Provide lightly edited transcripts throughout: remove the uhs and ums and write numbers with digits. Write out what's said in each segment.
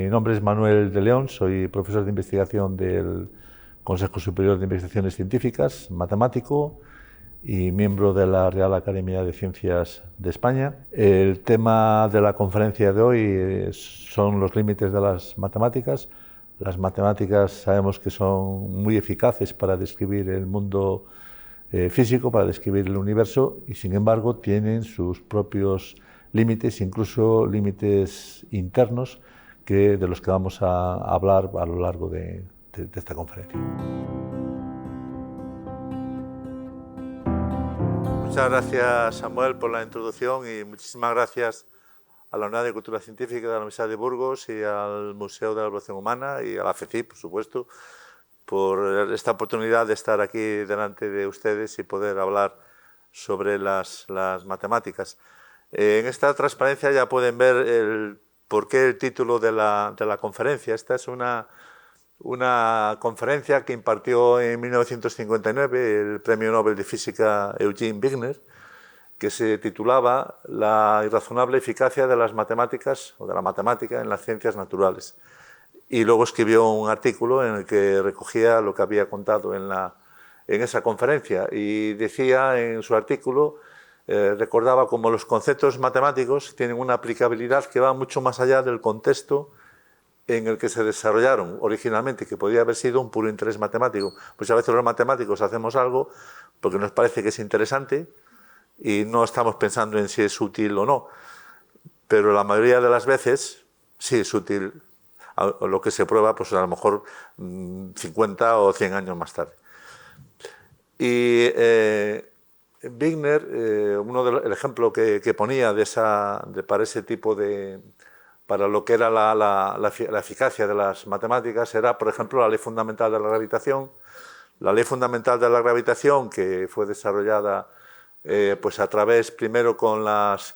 Mi nombre es Manuel de León, soy profesor de investigación del Consejo Superior de Investigaciones Científicas, matemático y miembro de la Real Academia de Ciencias de España. El tema de la conferencia de hoy son los límites de las matemáticas. Las matemáticas sabemos que son muy eficaces para describir el mundo físico, para describir el universo, y sin embargo tienen sus propios límites, incluso límites internos, de los que vamos a hablar a lo largo de esta conferencia. Muchas gracias, Samuel, por la introducción, y muchísimas gracias a la Unidad de Cultura Científica de la Universidad de Burgos y al Museo de la Evolución Humana y a la FECIP, por supuesto, por esta oportunidad de estar aquí delante de ustedes y poder hablar sobre las matemáticas. En esta transparencia ya pueden ver por qué el título de la conferencia. Esta es una conferencia que impartió en 1959 el Premio Nobel de Física Eugene Wigner, que se titulaba La irrazonable eficacia de las matemáticas o de la matemática en las ciencias naturales. Y luego escribió un artículo en el que recogía lo que había contado en esa conferencia, y decía en su artículo, recordaba cómo los conceptos matemáticos tienen una aplicabilidad que va mucho más allá del contexto en el que se desarrollaron originalmente, que podía haber sido un puro interés matemático. Pues a veces los matemáticos hacemos algo porque nos parece que es interesante y no estamos pensando en si es útil o no, pero la mayoría de las veces sí es útil, lo que se prueba pues a lo mejor 50 o 100 años más tarde. Y Wigner, el ejemplo que ponía para ese tipo para lo que era la eficacia de las matemáticas era, por ejemplo, la ley fundamental de la gravitación. La ley fundamental de la gravitación, que fue desarrollada pues a través, primero con las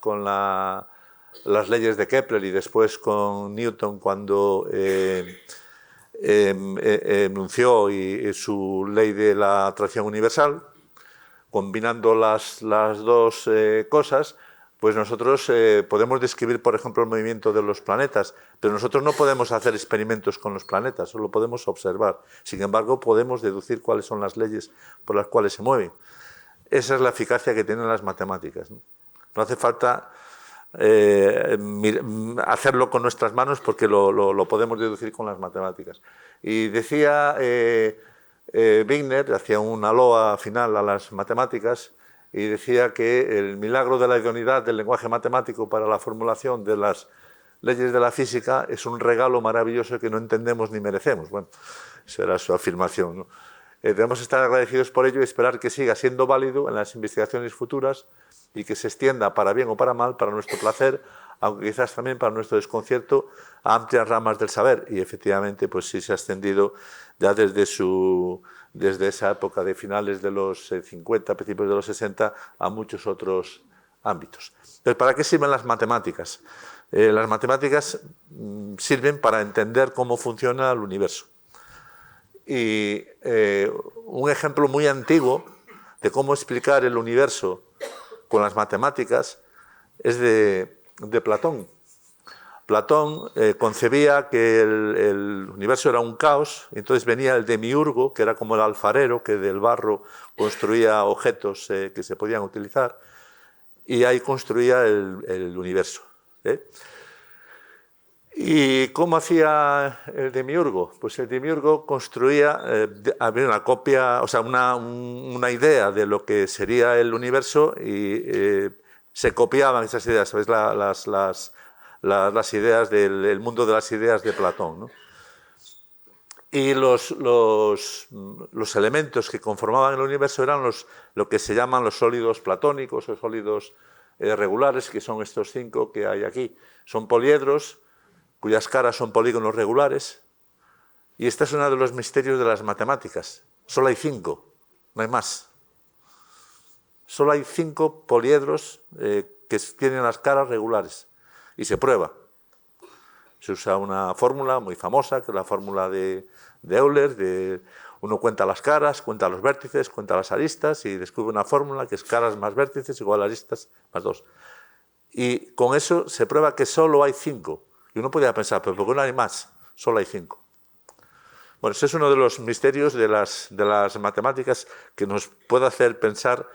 leyes de Kepler y después con Newton cuando enunció su ley de la atracción universal. Combinando las dos cosas, pues nosotros podemos describir, por ejemplo, el movimiento de los planetas, pero nosotros no podemos hacer experimentos con los planetas, solo podemos observar. Sin embargo, podemos deducir cuáles son las leyes por las cuales se mueven. Esa es la eficacia que tienen las matemáticas. No hace falta hacerlo con nuestras manos porque lo podemos deducir con las matemáticas. Y decía Wigner, hacía una loa final a las matemáticas, y decía que el milagro de la idoneidad del lenguaje matemático para la formulación de las leyes de la física es un regalo maravilloso que no entendemos ni merecemos. Bueno, esa era su afirmación, ¿no? Debemos estar agradecidos por ello y esperar que siga siendo válido en las investigaciones futuras y que se extienda para bien o para mal, para nuestro placer, aunque quizás también para nuestro desconcierto, a amplias ramas del saber. Y efectivamente, pues sí se ha extendido ya desde esa época de finales de los 50, principios de los 60, a muchos otros ámbitos. Entonces, ¿para qué sirven las matemáticas? Las matemáticas sirven para entender cómo funciona el universo. Y un ejemplo muy antiguo de cómo explicar el universo con las matemáticas es de Platón. Platón concebía que el universo era un caos, y entonces venía el demiurgo, que era como el alfarero que del barro construía objetos que se podían utilizar, y ahí construía el universo. ¿Y cómo hacía el demiurgo? Pues el demiurgo construía, había una copia, o sea, una idea de lo que sería el universo, y se copiaban esas ideas, ¿sabes? Las ideas del mundo de las ideas de Platón, ¿no? Y los elementos que conformaban el universo eran lo que se llaman los sólidos platónicos o sólidos regulares, que son estos 5 que hay aquí. Son poliedros cuyas caras son polígonos regulares, y este es uno de los misterios de las matemáticas. Solo hay 5, no hay más. Solo hay 5 poliedros que tienen las caras regulares, y se prueba. Se usa una fórmula muy famosa, que es la fórmula de Euler. Uno cuenta las caras, cuenta los vértices, cuenta las aristas, y descubre una fórmula que es caras más vértices igual a aristas más 2. Y con eso se prueba que solo hay 5. Y uno podría pensar, pero ¿por qué no hay más? Solo hay 5. Bueno, ese es uno de los misterios de las matemáticas que nos puede hacer pensar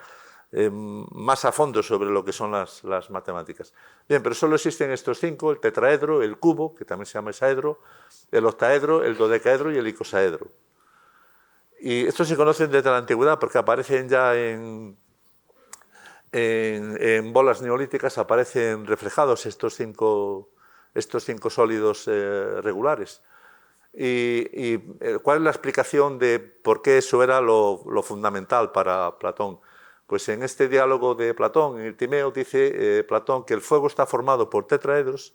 más a fondo sobre lo que son las matemáticas. Bien, pero solo existen estos 5, el tetraedro, el cubo, que también se llama hexaedro, el octaedro, el dodecaedro y el icosaedro. Y estos se conocen desde la antigüedad porque aparecen ya en bolas neolíticas, aparecen reflejados estos cinco sólidos regulares. ¿Y cuál es la explicación de por qué eso era lo fundamental para Platón? Pues en este diálogo de Platón, en el Timeo, dice Platón que el fuego está formado por tetraedros,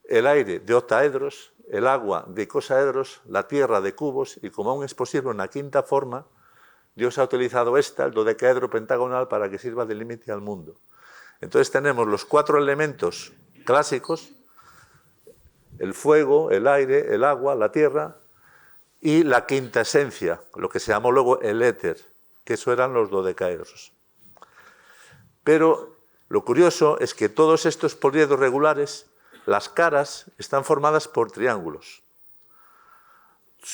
el aire de octaedros, el agua de icosaedros, la tierra de cubos, y como aún es posible una quinta forma, Dios ha utilizado esta, el dodecaedro pentagonal, para que sirva de límite al mundo. Entonces tenemos los 4 elementos clásicos: el fuego, el aire, el agua, la tierra, y la quinta esencia, lo que se llamó luego el éter, que eso eran los dodecaedros. Pero lo curioso es que todos estos poliedros regulares, las caras están formadas por triángulos,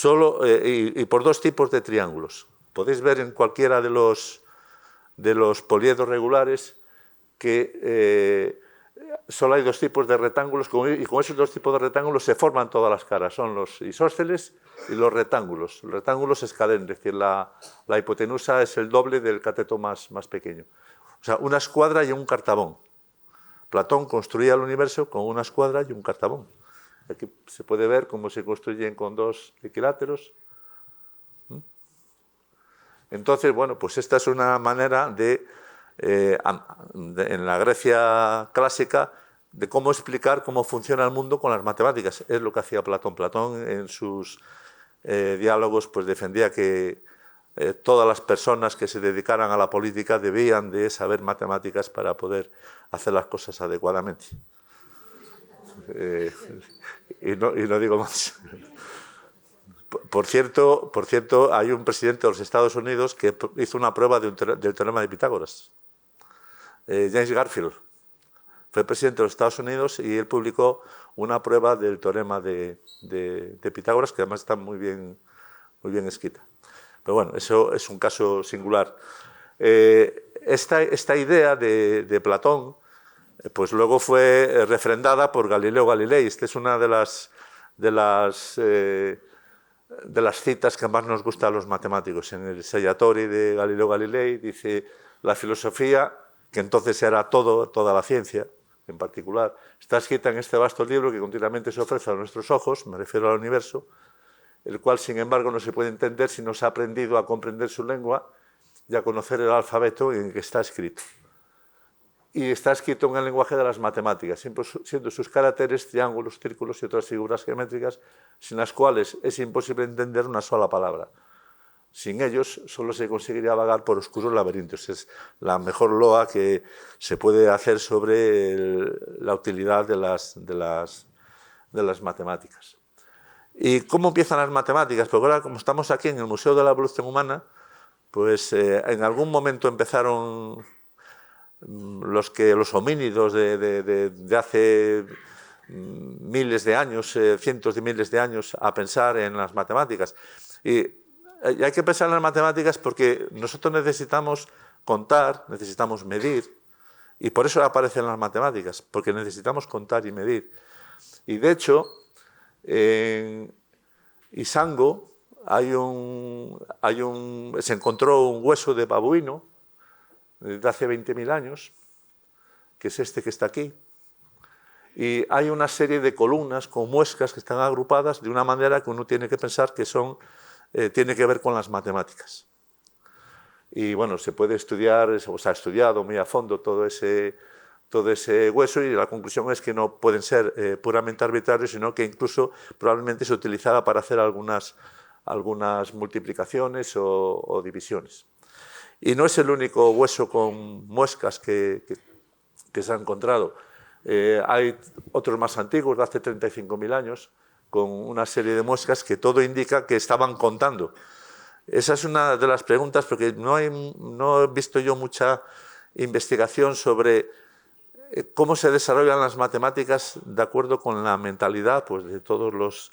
y por 2 tipos de triángulos. Podéis ver en cualquiera de los poliedros regulares que solo hay 2 tipos de rectángulos, y con esos 2 tipos de rectángulos se forman todas las caras. Son los isósceles y los rectángulos. Los rectángulos escalén, es decir, la hipotenusa es el doble del cateto más pequeño. O sea, una escuadra y un cartabón. Platón construía el universo con una escuadra y un cartabón. Aquí se puede ver cómo se construyen con 2 equiláteros. Entonces, bueno, pues esta es una manera en la Grecia clásica, de cómo explicar cómo funciona el mundo con las matemáticas. Es lo que hacía Platón. Platón en sus diálogos pues defendía que todas las personas que se dedicaran a la política debían de saber matemáticas para poder hacer las cosas adecuadamente. Y no digo más. Por cierto, hay un presidente de los Estados Unidos que hizo una prueba del teorema de Pitágoras. James Garfield fue presidente de los Estados Unidos y él publicó una prueba del teorema de Pitágoras, que además está muy bien escrita. Pero bueno, eso es un caso singular. Esta idea de Platón pues luego fue refrendada por Galileo Galilei. Esta es una de las citas que más nos gusta a los matemáticos. En el Saggiatori de Galileo Galilei dice: la filosofía, que entonces era toda la ciencia en particular, está escrita en este vasto libro que continuamente se ofrece a nuestros ojos, me refiero al universo, el cual sin embargo no se puede entender si no se ha aprendido a comprender su lengua y a conocer el alfabeto en el que está escrito. Y está escrito en el lenguaje de las matemáticas, siendo sus caracteres triángulos, círculos y otras figuras geométricas sin las cuales es imposible entender una sola palabra. Sin ellos solo se conseguiría vagar por oscuros laberintos. Es la mejor loa que se puede hacer sobre la utilidad de las matemáticas. ¿Y cómo empiezan las matemáticas? Porque ahora, como estamos aquí en el Museo de la Evolución Humana, pues en algún momento empezaron los homínidos de hace miles de años, cientos de miles de años, a pensar en las matemáticas. Y hay que pensar en las matemáticas porque nosotros necesitamos contar, necesitamos medir, y por eso aparecen las matemáticas, porque necesitamos contar y medir. Y de hecho, en Isango se encontró un hueso de babuino desde hace 20.000 años, que es este que está aquí, y hay una serie de columnas con muescas que están agrupadas de una manera que uno tiene que pensar que tiene que ver con las matemáticas. Y bueno, se puede estudiar, o se ha estudiado muy a fondo todo ese hueso, y la conclusión es que no pueden ser puramente arbitrarios, sino que incluso probablemente se utilizaba para hacer algunas multiplicaciones o divisiones. Y no es el único hueso con muescas que se ha encontrado. Hay otros más antiguos, de hace 35.000 años, con una serie de muescas que todo indica que estaban contando. Esa es una de las preguntas, porque no he visto yo mucha investigación sobre cómo se desarrollan las matemáticas de acuerdo con la mentalidad pues, de todas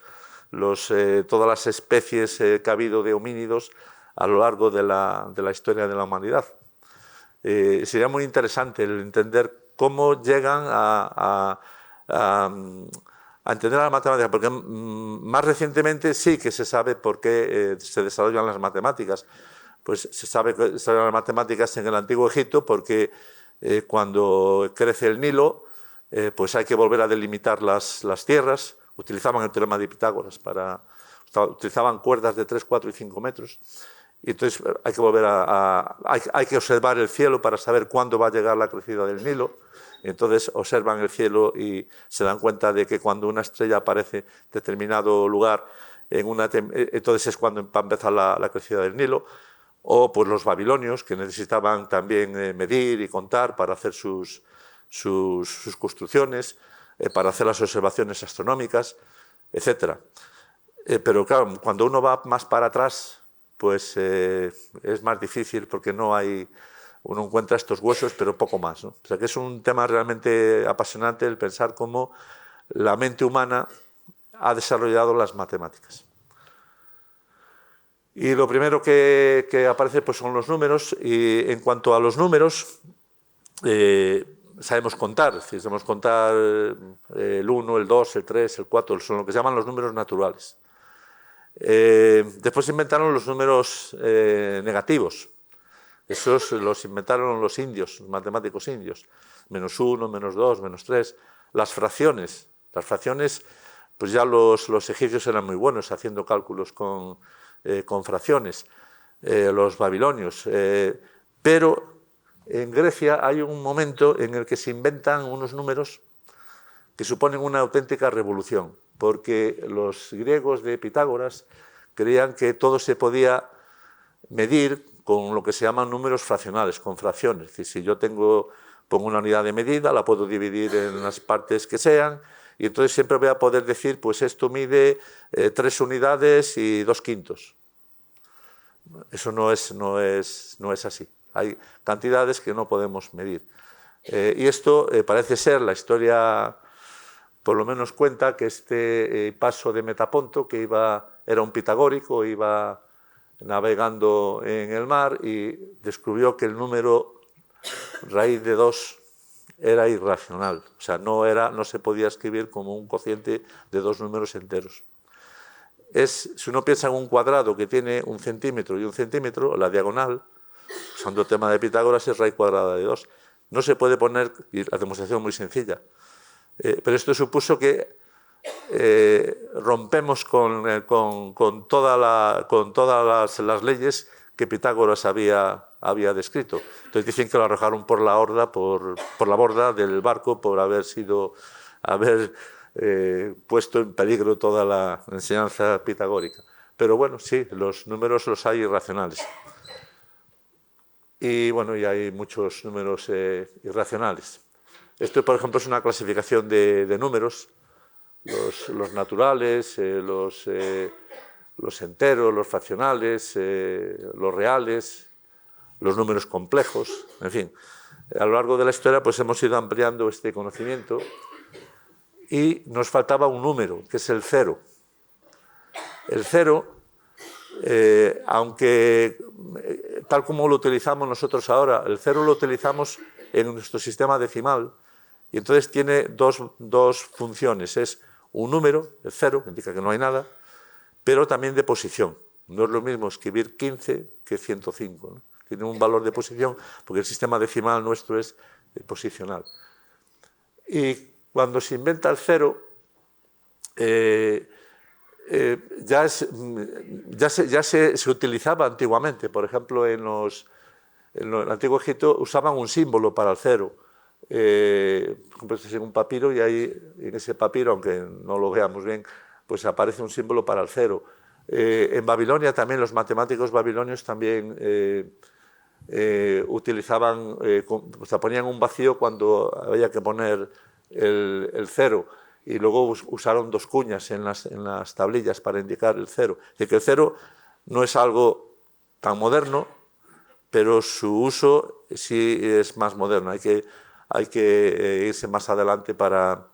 las especies que ha habido de homínidos a lo largo de la historia de la humanidad. Sería muy interesante el entender cómo llegan a entender la matemática, porque más recientemente sí que se sabe por qué se desarrollan las matemáticas. Pues se sabe que se desarrollan las matemáticas en el Antiguo Egipto porque cuando crece el Nilo, pues hay que volver a delimitar las tierras. Utilizaban el teorema de Pitágoras utilizaban cuerdas de 3, 4 y 5 metros. Y entonces hay que volver hay que observar el cielo para saber cuándo va a llegar la crecida del Nilo. Entonces observan el cielo y se dan cuenta de que cuando una estrella aparece en determinado lugar, entonces es cuando va a empezar la crecida del Nilo. O pues los babilonios, que necesitaban también medir y contar para hacer sus construcciones, para hacer las observaciones astronómicas, etc. Pero claro, cuando uno va más para atrás, pues es más difícil porque uno encuentra estos huesos, pero poco más, ¿no? O sea que es un tema realmente apasionante el pensar cómo la mente humana ha desarrollado las matemáticas. Y lo primero que aparece pues, son los números, y en cuanto a los números, sabemos contar, es decir, sabemos contar el 1, el 2, el 3, el 4, son lo que se llaman los números naturales. Después se inventaron los números negativos. Esos los inventaron los indios, los matemáticos indios. -1, -2, -3. Las fracciones, pues ya los egipcios eran muy buenos haciendo cálculos con fracciones, los babilonios. Pero en Grecia hay un momento en el que se inventan unos números que suponen una auténtica revolución, porque los griegos de Pitágoras creían que todo se podía medir con lo que se llaman números fraccionales, con fracciones. Es decir, si yo pongo una unidad de medida, la puedo dividir en las partes que sean, y entonces siempre voy a poder decir, pues esto mide 3 unidades y 2/5. Eso no es así. Hay cantidades que no podemos medir. Y esto parece ser, la historia por lo menos cuenta que este paso de Metaponto, que era un pitagórico, iba navegando en el mar y descubrió que el número raíz de 2 era irracional. O sea, no se podía escribir como un cociente de 2 números enteros. Si uno piensa en un cuadrado que tiene 1 centímetro y 1 centímetro, la diagonal, usando el tema de Pitágoras, es raíz cuadrada de 2. No se puede poner, y la demostración es muy sencilla, pero esto supuso que rompemos con todas las leyes que Pitágoras había descrito. Entonces dicen que lo arrojaron por la borda del barco por haber puesto en peligro toda la enseñanza pitagórica. Pero bueno, sí, los números los hay irracionales. Y bueno, y hay muchos números irracionales. Esto, por ejemplo, es una clasificación de números, los naturales, los enteros, los fraccionales, los reales, los números complejos, en fin. A lo largo de la historia pues hemos ido ampliando este conocimiento y nos faltaba un número, que es el 0. El 0, aunque tal como lo utilizamos nosotros ahora, el 0 lo utilizamos en nuestro sistema decimal, y entonces tiene dos funciones. Es un número, el 0, que indica que no hay nada, pero también de posición. No es lo mismo escribir 15 que 105, ¿no? Tiene un valor de posición porque el sistema decimal nuestro es posicional. Y cuando se inventa el 0, ya se utilizaba antiguamente. Por ejemplo, en el Antiguo Egipto usaban un símbolo para el 0. Por ejemplo, este es un papiro y ahí, en ese papiro, aunque no lo veamos bien, pues aparece un símbolo para el 0. En Babilonia también, los matemáticos babilonios también utilizaban, ponían un vacío cuando había que poner el 0, y luego usaron 2 cuñas en las tablillas para indicar el 0. Es decir, que el 0 no es algo tan moderno, pero su uso sí es más moderno. hay que irse más adelante para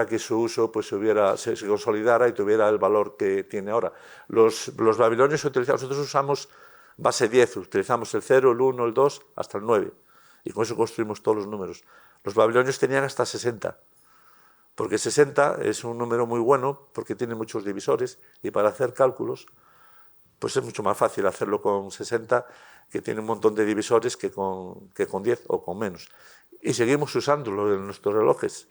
que su uso pues, se consolidara y tuviera el valor que tiene ahora. Los babilonios nosotros usamos base 10, utilizamos el 0, el 1, el 2, hasta el 9, y con eso construimos todos los números. Los babilonios tenían hasta 60, porque 60 es un número muy bueno, porque tiene muchos divisores, y para hacer cálculos, pues es mucho más fácil hacerlo con 60, que tiene un montón de divisores, que con 10 o con menos. Y seguimos usándolo en nuestros relojes.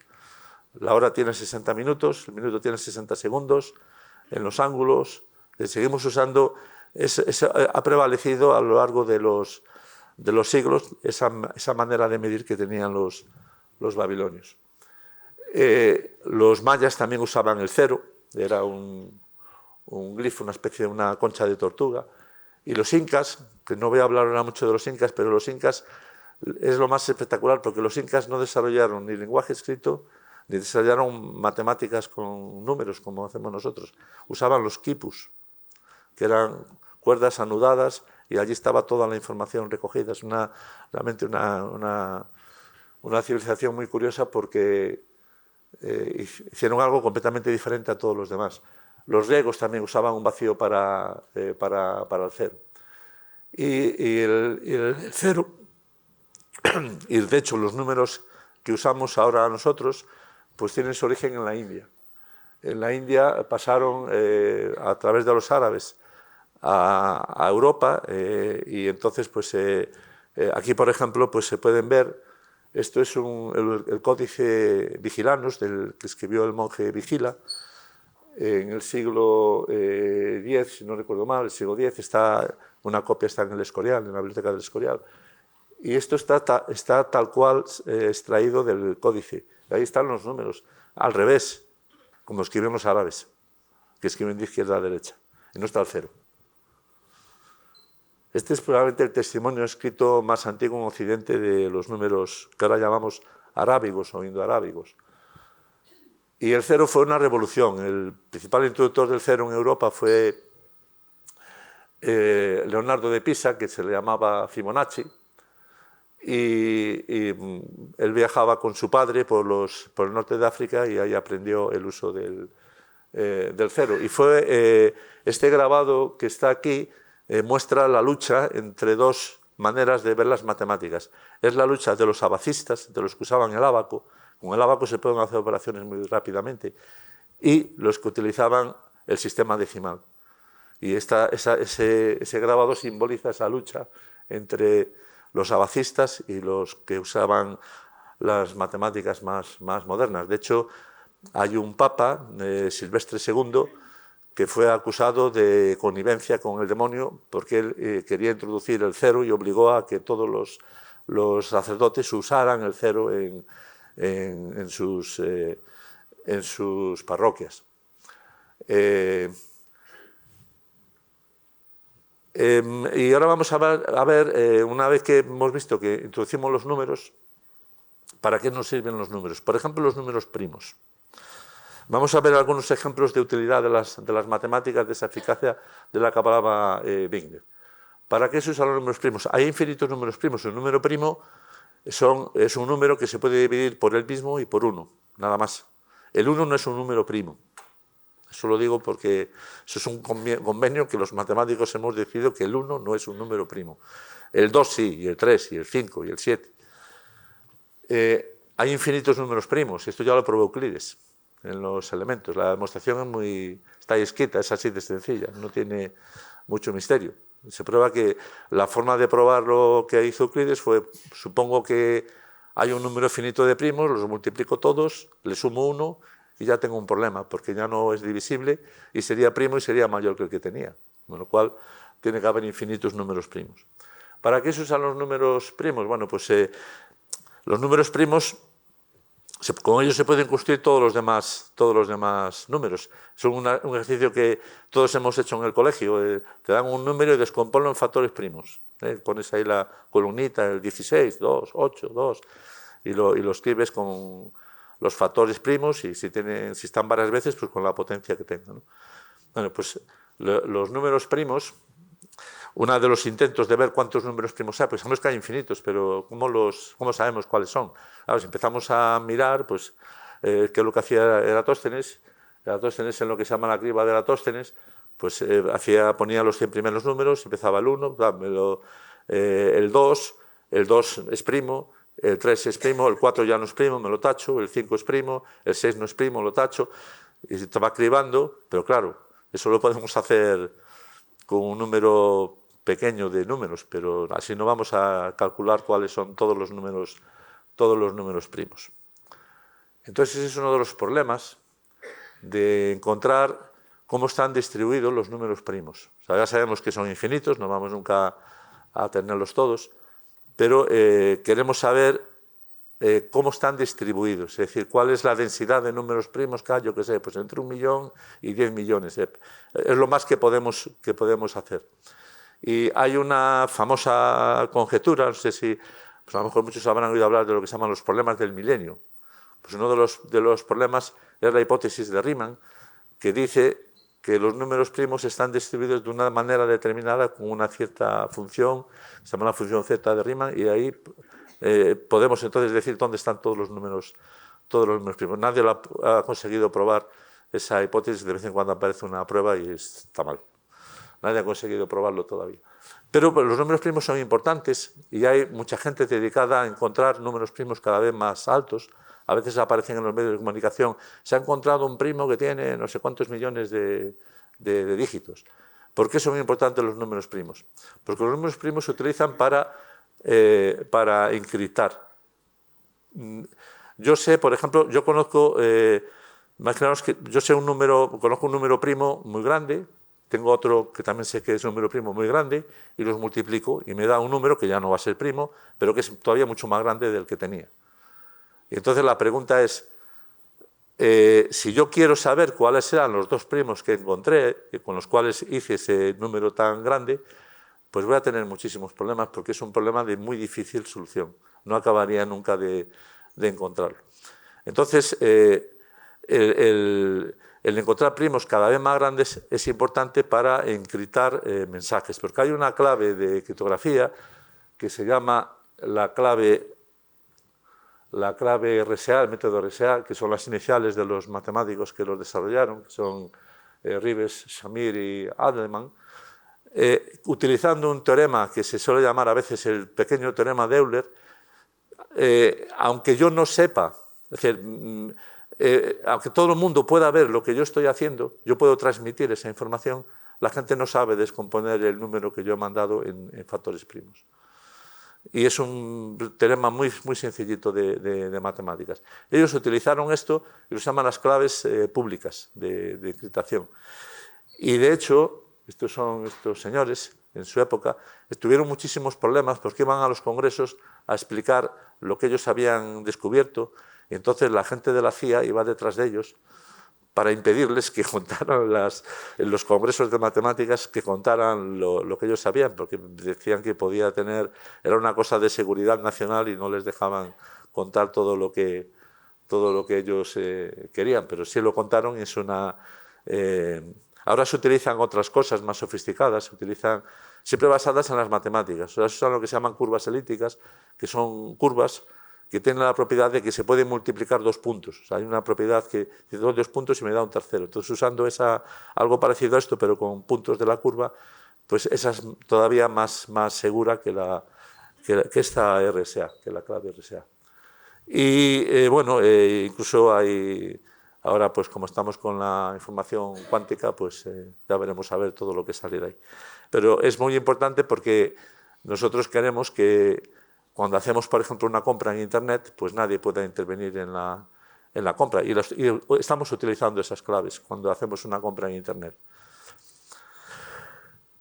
La hora tiene 60 minutos, el minuto tiene 60 segundos, en los ángulos, seguimos usando, ha prevalecido a lo largo de los siglos esa manera de medir que tenían los babilonios. Los mayas también usaban el 0, era un glifo, una especie de una concha de tortuga, y los incas, que no voy a hablar ahora mucho de los incas, pero los incas es lo más espectacular, porque los incas no desarrollaron ni lenguaje escrito, ni desarrollaron matemáticas con números como hacemos nosotros. Usaban los quipus, que eran cuerdas anudadas, y allí estaba toda la información recogida. Es realmente una civilización muy curiosa, porque hicieron algo completamente diferente a todos los demás. Los griegos también usaban un vacío para el 0. Y el 0, y de hecho los números que usamos ahora nosotros, pues tienen su origen en la India. En la India pasaron a través de los árabes a Europa, y entonces pues aquí, por ejemplo, pues se pueden ver, esto es el códice Vigilanus, que escribió el monje Vigila en el siglo X, si no recuerdo mal, el siglo X, una copia está en el Escorial, en la biblioteca del Escorial, y esto está tal cual extraído del códice. Ahí están los números, al revés, como escriben los árabes, que escriben de izquierda a derecha, y no está el 0. Este es probablemente el testimonio escrito más antiguo en Occidente de los números que ahora llamamos arábigos o indoarábigos. Y el 0 fue una revolución. El principal introductor del 0 en Europa fue Leonardo de Pisa, que se le llamaba Fibonacci, y él viajaba con su padre por el norte de África, y ahí aprendió el uso del 0. Y fue este grabado que está aquí, muestra la lucha entre dos maneras de ver las matemáticas. Es la lucha de los abacistas, de los que usaban el ábaco. Con el ábaco se pueden hacer operaciones muy rápidamente, y los que utilizaban el sistema decimal. Y ese grabado simboliza esa lucha entre los abacistas y los que usaban las matemáticas más modernas. De hecho, hay un papa, Silvestre II, que fue acusado de connivencia con el demonio, porque él quería introducir el 0 y obligó a que todos los sacerdotes usaran el 0 en sus parroquias. Y ahora vamos a ver, una vez que hemos visto que introducimos los números, ¿para qué nos sirven los números? Por ejemplo, los números primos. Vamos a ver algunos ejemplos de utilidad de las matemáticas, de esa eficacia de la que hablaba Wigner. ¿Para qué se usan los números primos? Hay infinitos números primos. El número primo es un número que se puede dividir por él mismo y por 1, nada más. El 1 no es un número primo. Eso lo digo porque eso es un convenio que los matemáticos hemos decidido, que el 1 no es un número primo. El 2 sí, y el 3, y el 5, y el 7. Hay infinitos números primos, esto ya lo probó Euclides en los elementos. La demostración está escrita, es así de sencilla, no tiene mucho misterio. Se prueba que la forma de probar lo que hizo Euclides fue, supongo que hay un número finito de primos, los multiplico todos, le sumo 1 y ya tengo un problema, porque ya no es divisible y sería primo y sería mayor que el que tenía. Con lo cual tiene que haber infinitos números primos. ¿Para qué se usan los números primos? Bueno, pues los números primos, con ellos se pueden construir todos los demás números. Es un ejercicio que todos hemos hecho en el colegio. Te dan un número y descomponlo en factores primos. Pones ahí la columnita, el 16, 2, 8, 2, y lo escribes con los factores primos, y si están varias veces, pues con la potencia que tengan, ¿no? Bueno, pues los números primos, uno de los intentos de ver cuántos números primos hay, pues sabemos que hay infinitos, pero ¿cómo sabemos cuáles son? Claro, si empezamos a mirar, pues, qué es lo que hacía Eratóstenes. Eratóstenes, en lo que se llama la criba de Eratóstenes, pues ponía los 100 primeros números, empezaba el 1, el 2 es primo, el 3 es primo, el 4 ya no es primo, me lo tacho, el 5 es primo, el 6 no es primo, lo tacho, y se va cribando, pero claro, eso lo podemos hacer con un número pequeño de números, pero así no vamos a calcular cuáles son todos los números primos. Entonces ese es uno de los problemas de encontrar cómo están distribuidos los números primos. O sea, ya sabemos que son infinitos, no vamos nunca a tenerlos todos, pero queremos saber cómo están distribuidos, es decir, cuál es la densidad de números primos que hay, yo qué sé, pues entre 1 millón y 10 millones. Es lo más que podemos hacer. Y hay una famosa conjetura, no sé si, pues a lo mejor muchos habrán oído hablar de lo que se llaman los problemas del milenio. Pues uno de los problemas es la hipótesis de Riemann, que dice que los números primos están distribuidos de una manera determinada con una cierta función, se llama la función z de Riemann, y ahí podemos entonces decir dónde están todos los números primos. Nadie lo ha conseguido probar esa hipótesis, de vez en cuando aparece una prueba y está mal. Nadie ha conseguido probarlo todavía. Pero los números primos son importantes y hay mucha gente dedicada a encontrar números primos cada vez más altos. A veces aparecen en los medios de comunicación, se ha encontrado un primo que tiene no sé cuántos millones de dígitos. ¿Por qué son importantes los números primos? Porque los números primos se utilizan para encriptar. Yo sé, por ejemplo, yo conozco, imaginaos que yo sé conozco un número primo muy grande, tengo otro que también sé que es un número primo muy grande, y los multiplico y me da un número que ya no va a ser primo, pero que es todavía mucho más grande del que tenía. Y entonces la pregunta es, si yo quiero saber cuáles eran los dos primos que encontré, con los cuales hice ese número tan grande, pues voy a tener muchísimos problemas porque es un problema de muy difícil solución. No acabaría nunca de encontrarlo. Entonces, el encontrar primos cada vez más grandes es importante para encriptar mensajes, porque hay una clave de criptografía que se llama la clave RSA, el método RSA, que son las iniciales de los matemáticos que los desarrollaron, que son Rives, Shamir y Adelman, utilizando un teorema que se suele llamar a veces el pequeño teorema de Euler, aunque yo no sepa, es decir, aunque todo el mundo pueda ver lo que yo estoy haciendo, yo puedo transmitir esa información, la gente no sabe descomponer el número que yo he mandado en factores primos. Y es un teorema muy, muy sencillito de matemáticas. Ellos utilizaron esto y lo llaman las claves públicas de encriptación. Y de hecho, estos señores, en su época, tuvieron muchísimos problemas porque iban a los congresos a explicar lo que ellos habían descubierto, y entonces la gente de la CIA iba detrás de ellos para impedirles que contaran en los congresos de matemáticas, que contaran lo que ellos sabían, porque decían que era una cosa de seguridad nacional y no les dejaban contar todo lo que ellos querían, pero sí lo contaron y es una... ahora se utilizan otras cosas más sofisticadas, se utilizan siempre basadas en las matemáticas. O sea, eso son lo que se llaman curvas elípticas, que son curvas que tienen la propiedad de que se pueden multiplicar dos puntos. O sea, hay una propiedad que doy dos puntos y me da un tercero. Entonces, usando algo parecido a esto, pero con puntos de la curva, pues esa es todavía más segura que esta RSA, que la clave RSA. Y bueno, incluso hay... Ahora, pues como estamos con la información cuántica, pues ya veremos a ver todo lo que sale de ahí. Pero es muy importante porque nosotros queremos que cuando hacemos, por ejemplo, una compra en Internet, pues nadie pueda intervenir en la compra. Y estamos utilizando esas claves cuando hacemos una compra en Internet.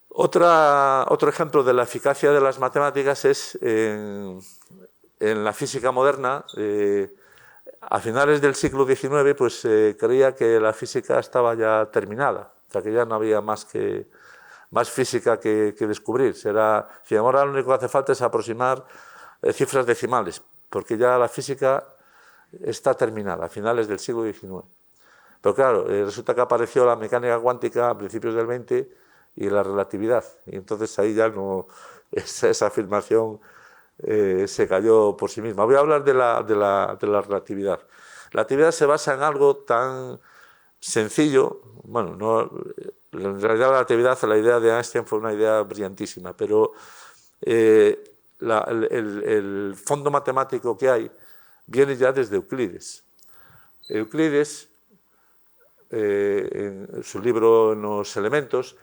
Otro ejemplo de la eficacia de las matemáticas es en la física moderna. A finales del siglo XIX, pues creía que la física estaba ya terminada, o sea, que ya no había más física que descubrir. Ahora lo único que hace falta es aproximar cifras decimales, porque ya la física está terminada a finales del siglo XIX. Pero claro, resulta que apareció la mecánica cuántica a principios del XX y la relatividad. Y entonces ahí ya no, esa afirmación se cayó por sí misma. Voy a hablar de la relatividad. La relatividad se basa en algo tan sencillo, bueno, no, en realidad la relatividad, la idea de Einstein fue una idea brillantísima, pero el fondo matemático que hay viene ya desde Euclides. Euclides, en su libro En los elementos,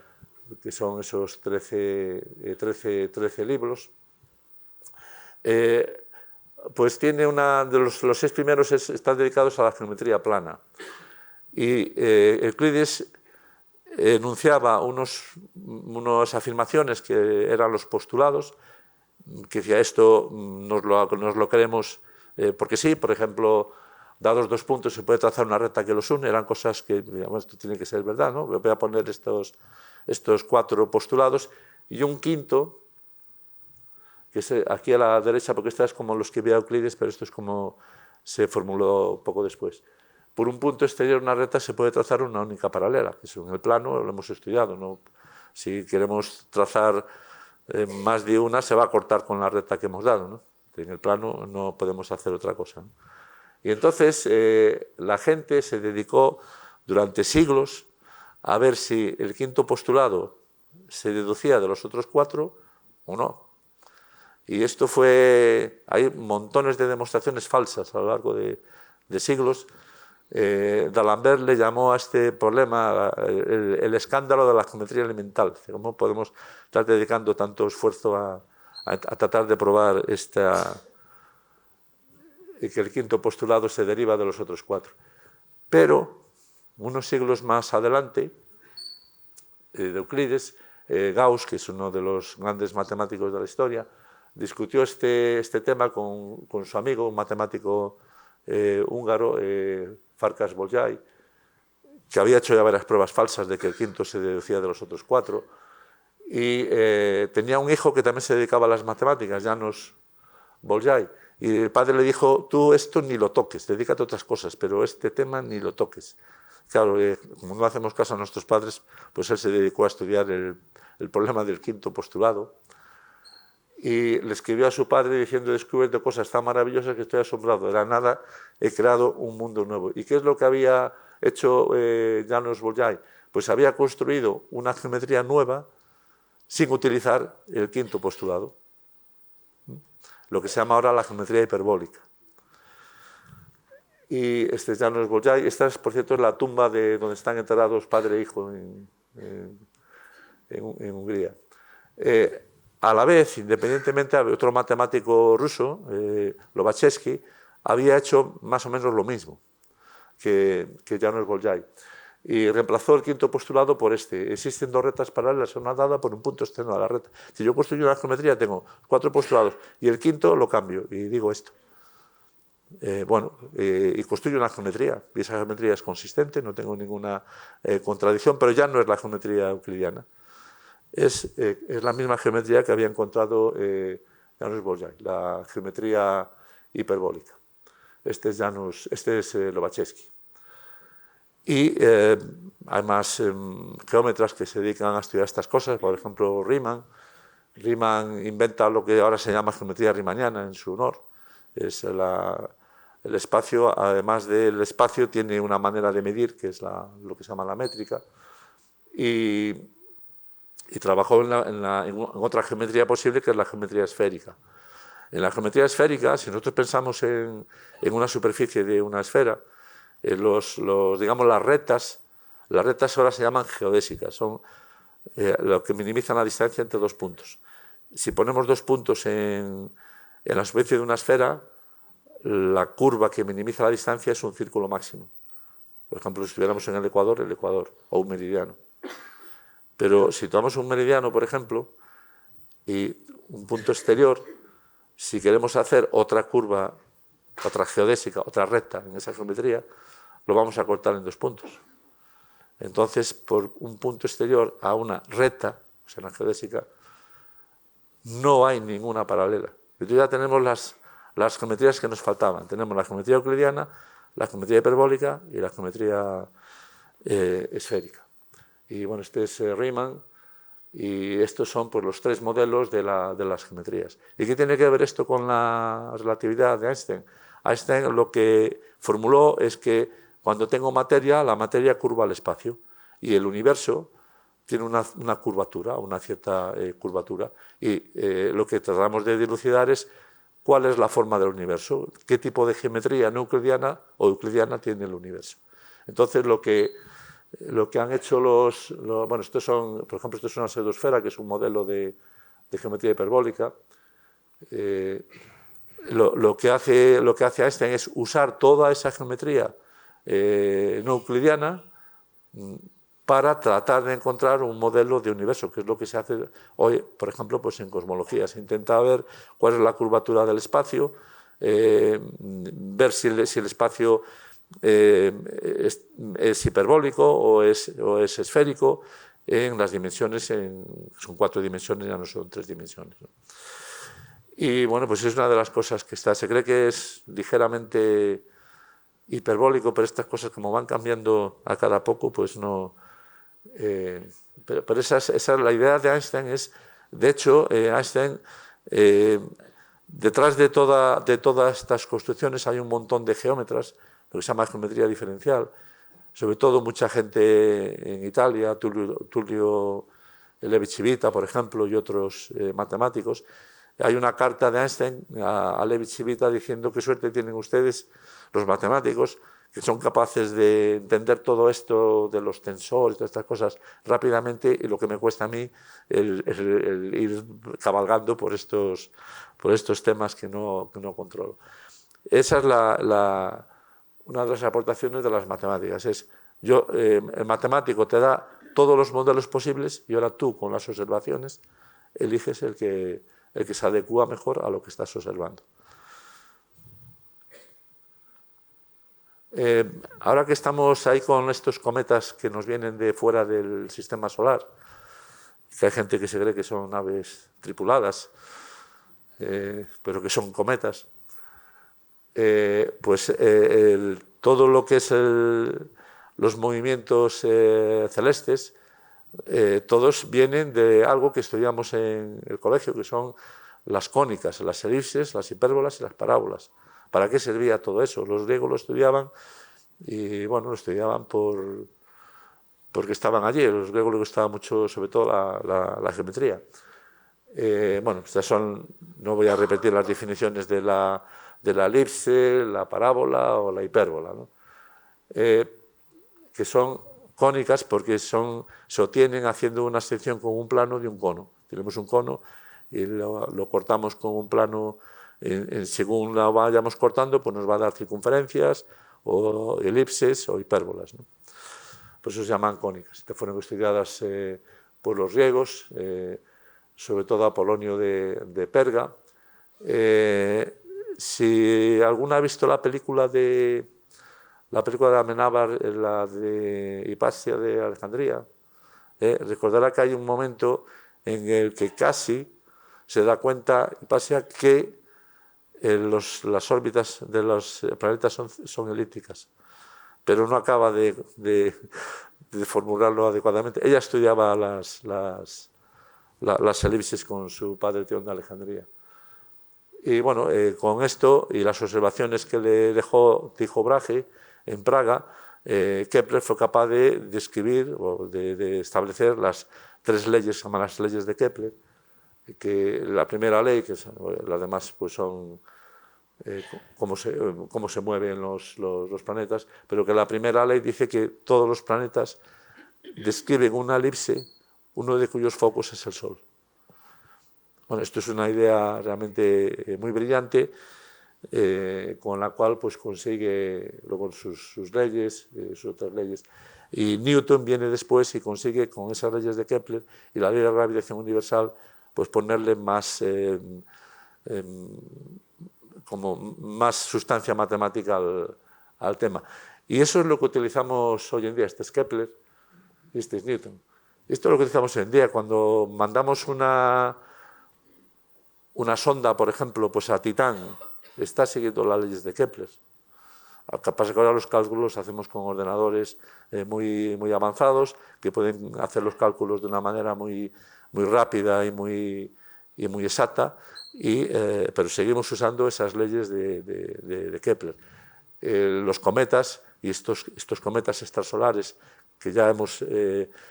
que son esos 13 libros, pues tiene los 6 primeros están dedicados a la geometría plana. Y Euclides enunciaba unas afirmaciones que eran los postulados, que decía esto nos lo creemos porque sí, por ejemplo, dados 2 puntos se puede trazar una recta que los une, eran cosas que, digamos, esto tiene que ser verdad, ¿no? Voy a poner estos 4 postulados y un quinto, que es aquí a la derecha, porque esta es como los que veía Euclides, pero esto es como se formuló poco después. Por un punto exterior una recta se puede trazar una única paralela, que eso en el plano lo hemos estudiado, ¿no? Si queremos trazar más de una, se va a cortar con la recta que hemos dado, ¿no? En el plano no podemos hacer otra cosa, ¿no? Y entonces la gente se dedicó durante siglos a ver si el quinto postulado se deducía de los otros 4 o no. Y esto hay montones de demostraciones falsas a lo largo de siglos. D'Alembert le llamó a este problema el escándalo de la geometría elemental. ¿Cómo podemos estar dedicando tanto esfuerzo a tratar de probar que el quinto postulado se deriva de los otros 4? Pero unos siglos más adelante, de Euclides, Gauss, que es uno de los grandes matemáticos de la historia, discutió este tema con su amigo, un matemático húngaro, Farkas Bolyai, que había hecho ya varias pruebas falsas de que el quinto se deducía de los otros 4, y tenía un hijo que también se dedicaba a las matemáticas, János Bolyai, y el padre le dijo, tú esto ni lo toques, dedícate a otras cosas, pero este tema ni lo toques. Claro, como no hacemos caso a nuestros padres, pues él se dedicó a estudiar el problema del quinto postulado, y le escribió a su padre diciendo, he descubierto cosas tan maravillosas que estoy asombrado, de la nada he creado un mundo nuevo. ¿Y qué es lo que había hecho János Bolyai? Pues había construido una geometría nueva sin utilizar el quinto postulado, lo que se llama ahora la geometría hiperbólica. Y János Bolyai, esta es, por cierto, es la tumba de donde están enterrados padre e hijo en Hungría. A la vez, independientemente, otro matemático ruso, Lobachevsky, había hecho más o menos lo mismo que János Bolyai, y reemplazó el quinto postulado por este. Existen 2 rectas paralelas, una dada por un punto externo a la recta. Si yo construyo una geometría, tengo 4 postulados, y el quinto lo cambio, y digo esto. Y construyo una geometría, y esa geometría es consistente, no tengo ninguna contradicción, pero ya no es la geometría euclidiana. Es la misma geometría que había encontrado János Bolyai, la geometría hiperbólica. Este es Lobachevsky. Y hay más geómetras que se dedican a estudiar estas cosas, por ejemplo Riemann. Riemann inventa lo que ahora se llama geometría riemanniana en su honor. Es el espacio, además del espacio, tiene una manera de medir, que es lo que se llama la métrica, y trabajó en otra geometría posible, que es la geometría esférica. En la geometría esférica, si nosotros pensamos en una superficie de una esfera, digamos, las rectas ahora se llaman geodésicas, son lo que minimizan la distancia entre 2 puntos. Si ponemos 2 puntos en la superficie de una esfera, la curva que minimiza la distancia es un círculo máximo. Por ejemplo, si estuviéramos en el Ecuador, o un meridiano. Pero si tomamos un meridiano, por ejemplo, y un punto exterior, si queremos hacer otra curva, otra geodésica, otra recta en esa geometría, lo vamos a cortar en 2 puntos. Entonces, por un punto exterior a una recta, o sea, una geodésica, no hay ninguna paralela. Entonces ya tenemos las geometrías que nos faltaban. Tenemos la geometría euclidiana, la geometría hiperbólica y la geometría esférica. Y bueno, este es Riemann, Y estos son pues, los 3 modelos de las geometrías. ¿Y qué tiene que ver esto con la relatividad de Einstein? Einstein lo que formuló es que cuando tengo materia, la materia curva el espacio y el universo tiene una curvatura, una cierta curvatura. Y lo que tratamos de dilucidar es cuál es la forma del universo, qué tipo de geometría no euclidiana o euclidiana tiene el universo. Entonces, lo que han hecho bueno, estos son, por ejemplo, esto es una pseudosfera, que es un modelo de geometría hiperbólica. Lo que hace Einstein es usar toda esa geometría no euclidiana para tratar de encontrar un modelo de universo, que es lo que se hace hoy, por ejemplo, pues en cosmología. Se intenta ver cuál es la curvatura del espacio, ver si el espacio es hiperbólico o es esférico en las dimensiones, son 4 dimensiones, ya no son 3 dimensiones, ¿no? Y bueno, pues es una de las cosas que se cree que es ligeramente hiperbólico, pero estas cosas como van cambiando a cada poco, pues no... pero esa es la idea de Einstein. De hecho, Einstein, detrás de todas estas construcciones hay un montón de geómetras, lo que se llama geometría diferencial, sobre todo mucha gente en Italia, Tullio Levi-Civita, por ejemplo, y otros matemáticos. Hay una carta de Einstein a Levi-Civita diciendo qué suerte tienen ustedes, los matemáticos, que son capaces de entender todo esto de los tensores, todas estas cosas rápidamente, y lo que me cuesta a mí el ir cabalgando por estos temas que no controlo. Esa es una de las aportaciones de las matemáticas. El matemático te da todos los modelos posibles y ahora tú, con las observaciones, eliges el que se adecúa mejor a lo que estás observando. Ahora que estamos ahí con estos cometas que nos vienen de fuera del sistema solar, que hay gente que se cree que son naves tripuladas, pero que son cometas, pues todo lo que es los movimientos celestes, todos vienen de algo que estudiamos en el colegio, que son las cónicas, las elipses, las hipérbolas y las parábolas. ¿Para qué servía todo eso? Los griegos lo estudiaban y, bueno, lo estudiaban porque estaban allí. A los griegos les gustaba mucho, sobre todo, la geometría. Bueno, estas son, no voy a repetir las definiciones de la elipse, la parábola o la hipérbola, ¿no? Que son cónicas porque se obtienen haciendo una sección con un plano de un cono. Tenemos un cono y lo cortamos con un plano, según la vayamos cortando, pues nos va a dar circunferencias o elipses o hipérbolas, ¿no? Por eso se llaman cónicas. Estas fueron estudiadas por los griegos, sobre todo Apolonio de Perga. Si alguno ha visto la película de Amenábar, la de Hipatia de Alejandría, recordará que hay un momento en el que casi se da cuenta Hipatia que las órbitas de los planetas son elípticas, pero no acaba de formularlo adecuadamente. Ella estudiaba las elipses con su padre Teón de Alejandría. Y bueno, con esto y las observaciones que le dejó Tycho Brahe en Praga, Kepler fue capaz de describir o de establecer las 3 leyes, se llaman las leyes de Kepler, que la primera ley, que las demás pues son cómo se mueven los planetas, pero que la primera ley dice que todos los planetas describen una elipse, uno de cuyos focos es el Sol. Bueno, esto es una idea realmente muy brillante, con la cual pues consigue luego sus leyes, sus otras leyes. Y Newton viene después y consigue con esas leyes de Kepler y la ley de la gravitación universal pues ponerle más como más sustancia matemática al tema. Y eso es lo que utilizamos hoy en día. Este es Kepler y este es Newton. Esto es lo que utilizamos hoy en día. Cuando mandamos una sonda, por ejemplo, pues a Titán, está siguiendo las leyes de Kepler. Lo que pasa es que ahora los cálculos los hacemos con ordenadores muy avanzados, que pueden hacer los cálculos de una manera muy rápida y muy exacta, pero seguimos usando esas leyes de Kepler. Los cometas, y estos cometas extrasolares, que ya hemos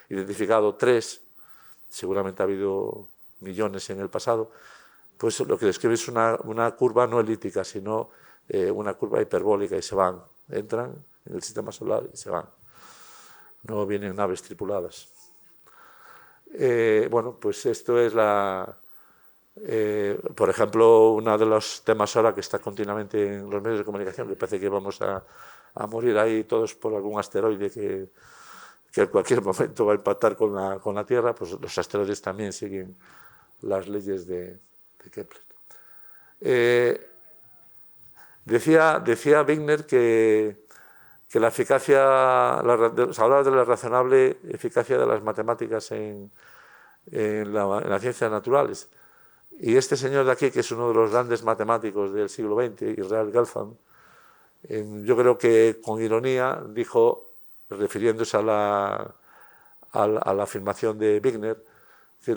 identificado 3, seguramente ha habido millones en el pasado, pues lo que describe es una curva no elíptica, sino una curva hiperbólica, y se van, entran en el sistema solar y se van. No vienen naves tripuladas. Bueno, pues esto es por ejemplo, uno de los temas ahora que está continuamente en los medios de comunicación, que parece que vamos a morir ahí todos por algún asteroide que en cualquier momento va a impactar con la Tierra, pues los asteroides también siguen las leyes de Kepler. Decía Wigner que la eficacia, hablaba de la razonable eficacia de las matemáticas en las ciencias naturales. Y este señor de aquí, que es uno de los grandes matemáticos del siglo XX, Israel Gelfand, yo creo que con ironía dijo, refiriéndose a la afirmación de Wigner,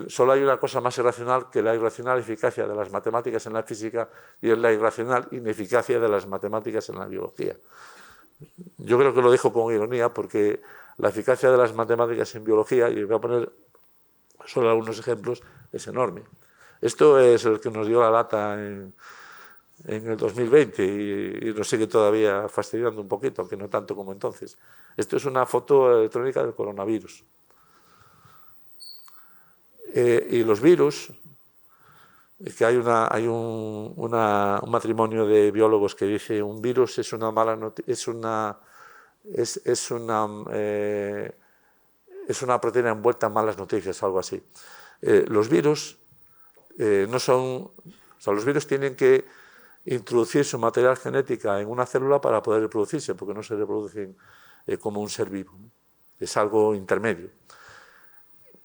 solo hay una cosa más irracional que la irracional eficacia de las matemáticas en la física, y es la irracional ineficacia de las matemáticas en la biología. Yo creo que lo dijo con ironía, porque la eficacia de las matemáticas en biología, y voy a poner solo algunos ejemplos, es enorme. Esto es el que nos dio la lata en el 2020 y nos sigue todavía fastidiando un poquito, aunque no tanto como entonces. Esto es una foto electrónica del coronavirus. Y los virus, que hay un matrimonio de biólogos que dice un virus es una mala noticia, es una proteína envuelta en malas noticias, algo así. Los virus no son, los virus tienen que introducir su material genética en una célula para poder reproducirse, porque no se reproducen como un ser vivo, ¿no? Es algo intermedio.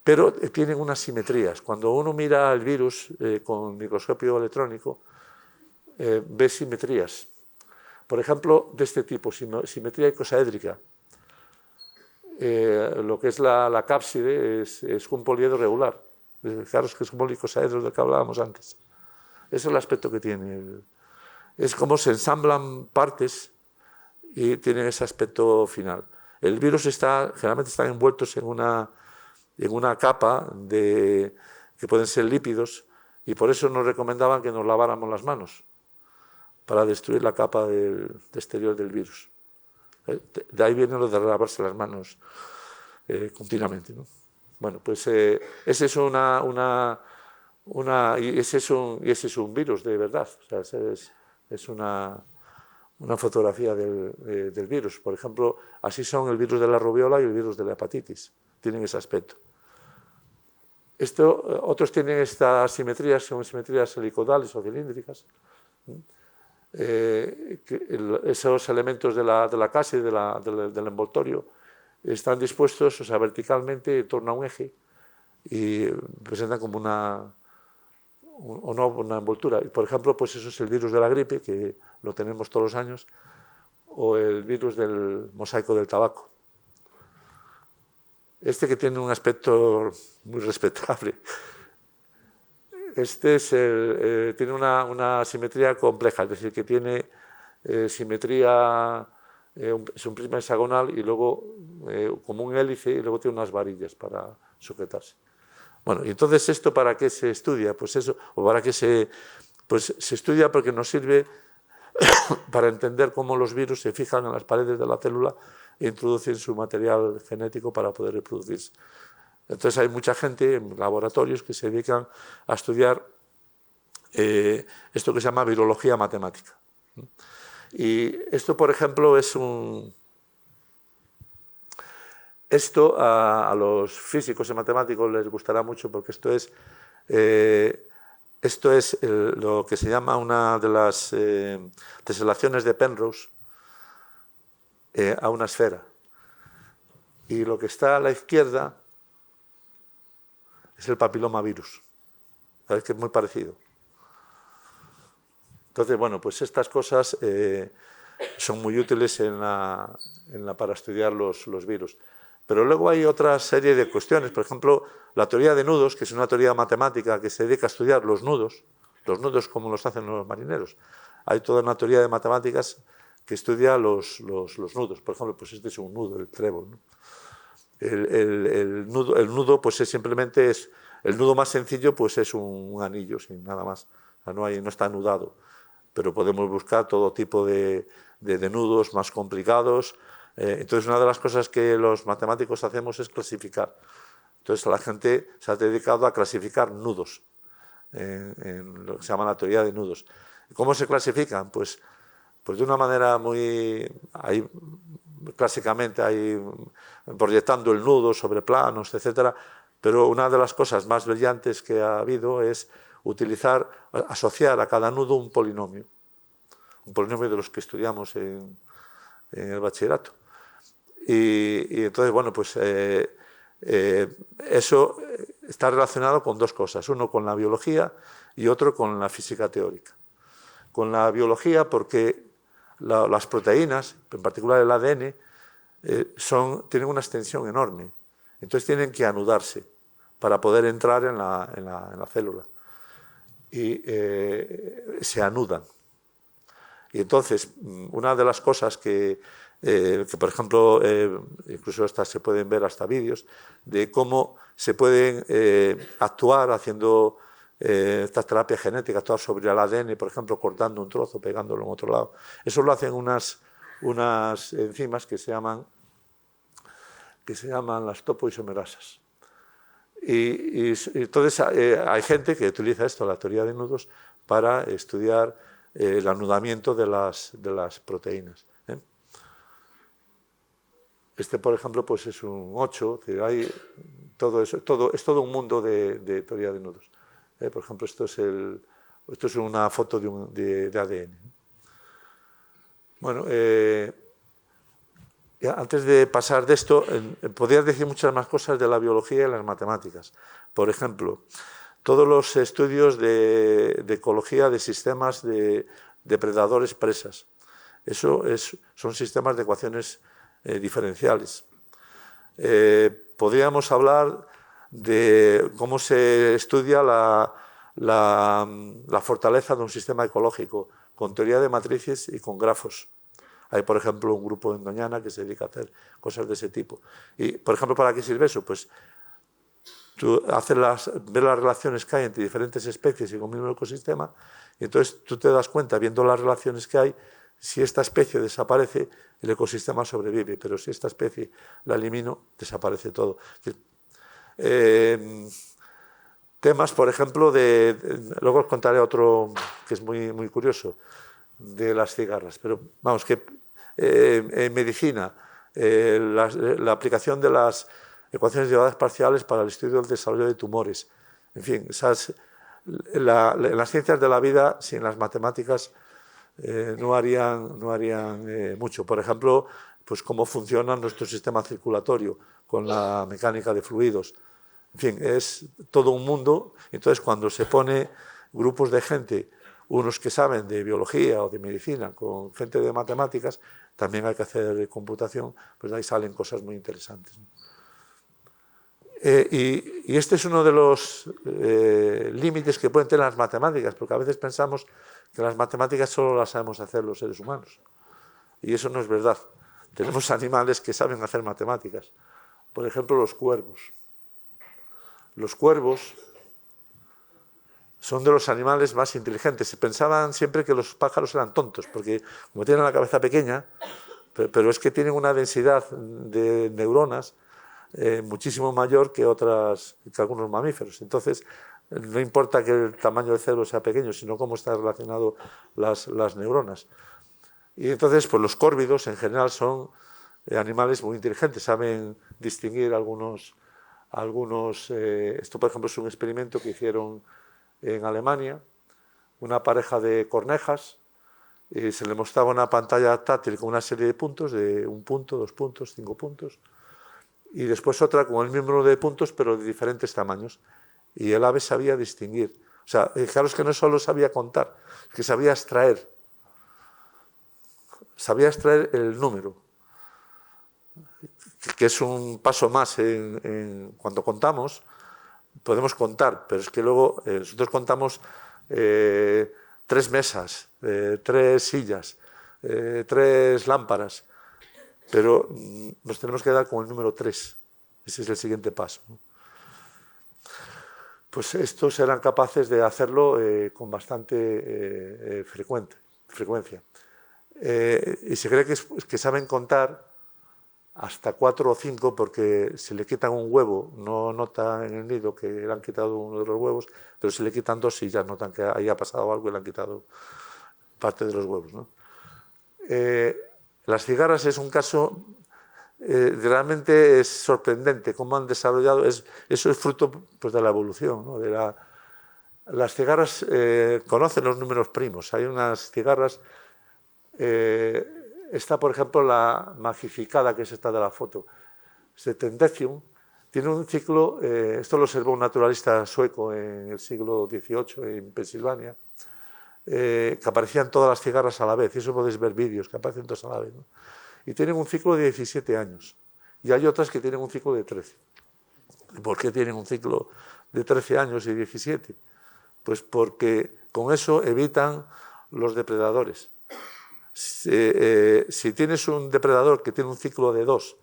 Pero tienen unas simetrías. Cuando uno mira el virus con microscopio electrónico, ve simetrías. Por ejemplo, de este tipo, simetría icosaédrica. Lo que es la cápside es un poliedro regular. Fijaros que es un policosaedro del que hablábamos antes. Ese es el aspecto que tiene. Es como se ensamblan partes y tienen ese aspecto final. El virus generalmente están envueltos en una capa que pueden ser lípidos, y por eso nos recomendaban que nos laváramos las manos para destruir la capa exterior del virus. De ahí viene lo de lavarse las manos continuamente, ¿no? Bueno, pues ese es ese es un virus de verdad. O sea, es una fotografía del virus. Por ejemplo, así son el virus de la rubiola y el virus de la hepatitis. Tienen ese aspecto. Otros tienen estas simetrías, son simetrías helicoidales o cilíndricas. Esos elementos de la casi, del envoltorio, están dispuestos, o sea, verticalmente en torno a un eje, y presentan como una envoltura. Y, por ejemplo, pues eso es el virus de la gripe, que lo tenemos todos los años, o el virus del mosaico del tabaco. Este, que tiene un aspecto muy respetable, tiene una simetría compleja, es decir, que tiene simetría, es un prisma hexagonal y luego como un hélice, y luego tiene unas varillas para sujetarse. Bueno, y entonces, ¿esto para qué se estudia? Pues eso, o para qué se estudia porque nos sirve para entender cómo los virus se fijan en las paredes de la célula e introducen su material genético para poder reproducirse. Entonces hay mucha gente en laboratorios que se dedican a estudiar esto que se llama virología matemática. Y esto, por ejemplo, esto a los físicos y matemáticos les gustará mucho, porque esto es lo que se llama una de las teselaciones de Penrose a una esfera. Y lo que está a la izquierda es el papilomavirus. ¿Sabéis que es muy parecido? Entonces, bueno, pues estas cosas son muy útiles para estudiar los virus. Pero luego hay otra serie de cuestiones, por ejemplo, la teoría de nudos, que es una teoría matemática que se dedica a estudiar los nudos como los hacen los marineros. Hay toda una teoría de matemáticas que estudia los nudos. Por ejemplo, pues este es un nudo, el trébol, ¿no? El nudo pues simplemente es el nudo más sencillo, pues es un anillo sin nada más. O sea, no está anudado, pero podemos buscar todo tipo de nudos más complicados. Entonces, una de las cosas que los matemáticos hacemos es clasificar. Entonces, la gente se ha dedicado a clasificar nudos en lo que se llama la teoría de nudos. ¿Cómo se clasifican? Pues de una manera clásicamente proyectando el nudo sobre planos, etcétera. Pero una de las cosas más brillantes que ha habido es asociar a cada nudo un polinomio de los que estudiamos en el bachillerato. Y entonces, bueno, pues eso está relacionado con dos cosas, uno con la biología y otro con la física teórica. Con la biología porque las proteínas, en particular el ADN, tienen una extensión enorme, entonces tienen que anudarse para poder entrar en la célula y se anudan. Y entonces, una de las cosas que por ejemplo, incluso estas se pueden ver hasta vídeos, de cómo se pueden actuar haciendo esta terapia genética, actuar sobre el ADN, por ejemplo, cortando un trozo, pegándolo en otro lado. Eso lo hacen unas enzimas que se llaman las topoisomerasas. Y entonces hay gente que utiliza esto, la teoría de nudos, para estudiar el anudamiento de las proteínas. Este, por ejemplo, pues es un 8, que hay es todo un mundo de teoría de nudos. Por ejemplo, esto es una foto de ADN. Bueno, antes de pasar de esto, podría decir muchas más cosas de la biología y las matemáticas. Por ejemplo, todos los estudios de ecología de sistemas de depredadores presas. Son sistemas de ecuaciones diferenciales. Podríamos hablar de cómo se estudia la fortaleza de un sistema ecológico con teoría de matrices y con grafos. Hay, por ejemplo, un grupo en Doñana que se dedica a hacer cosas de ese tipo. Y, por ejemplo, ¿para qué sirve eso? Pues tú ves las relaciones que hay entre diferentes especies y con el mismo ecosistema, y entonces tú te das cuenta, viendo las relaciones que hay, si esta especie desaparece, el ecosistema sobrevive, pero si esta especie la elimino, desaparece todo. Temas, por ejemplo, luego os contaré otro que es muy, muy curioso, de las cigarras, pero vamos, que en medicina, la aplicación de las ecuaciones derivadas parciales para el estudio del desarrollo de tumores. En fin, en las ciencias de la vida, sin las matemáticas, no harían mucho. Por ejemplo, pues cómo funciona nuestro sistema circulatorio con la mecánica de fluidos. En fin, es todo un mundo. Entonces, cuando se pone grupos de gente, unos que saben de biología o de medicina, con gente de matemáticas, también hay que hacer computación, pues ahí salen cosas muy interesantes. Y este es uno de los límites que pueden tener las matemáticas, porque a veces pensamos que las matemáticas solo las sabemos hacer los seres humanos. Y eso no es verdad. Tenemos animales que saben hacer matemáticas. Por ejemplo, los cuervos. Los cuervos son de los animales más inteligentes. Se pensaban siempre que los pájaros eran tontos, porque como tienen la cabeza pequeña, pero es que tienen una densidad de neuronas muchísimo mayor que algunos mamíferos. Entonces, no importa que el tamaño del cerebro sea pequeño, sino cómo están relacionadas las neuronas. Y entonces, pues los córvidos en general son animales muy inteligentes, saben distinguir algunos. Esto, por ejemplo, es un experimento que hicieron en Alemania, una pareja de cornejas, y se le mostraba una pantalla táctil con una serie de puntos, de 1 punto, 2 puntos, 5 puntos, y después otra con el mismo número de puntos, pero de diferentes tamaños. Y el ave sabía distinguir. O sea, fijaros que no solo sabía contar, es que sabía extraer. sabía extraer el número, que es un paso más cuando contamos. Podemos contar, pero es que luego nosotros contamos 3 mesas, 3 sillas, 3 lámparas, pero nos tenemos que dar con el número 3. Ese es el siguiente paso, ¿no? Pues estos eran capaces de hacerlo con bastante frecuencia. Y se cree que saben contar hasta 4 o 5, porque si le quitan un huevo no nota en el nido que le han quitado uno de los huevos, pero si le quitan 2 sí ya notan que ahí ha pasado algo y le han quitado parte de los huevos, ¿no? Las cigarras es un caso, realmente es sorprendente cómo han desarrollado, eso es fruto, pues, de la evolución, ¿no? Las cigarras conocen los números primos. Hay unas cigarras, esta por ejemplo la magificada, que es esta de la foto, Setendecium, tiene un ciclo, esto lo observó un naturalista sueco en el siglo XVIII en Pensilvania, que aparecían todas las cigarras a la vez, y eso podéis ver vídeos que aparecen todas a la vez, ¿no? Y tienen un ciclo de 17 años, y hay otras que tienen un ciclo de 13. ¿Y por qué tienen un ciclo de 13 años y 17? Pues porque con eso evitan los depredadores. Si tienes un depredador que tiene un ciclo de 2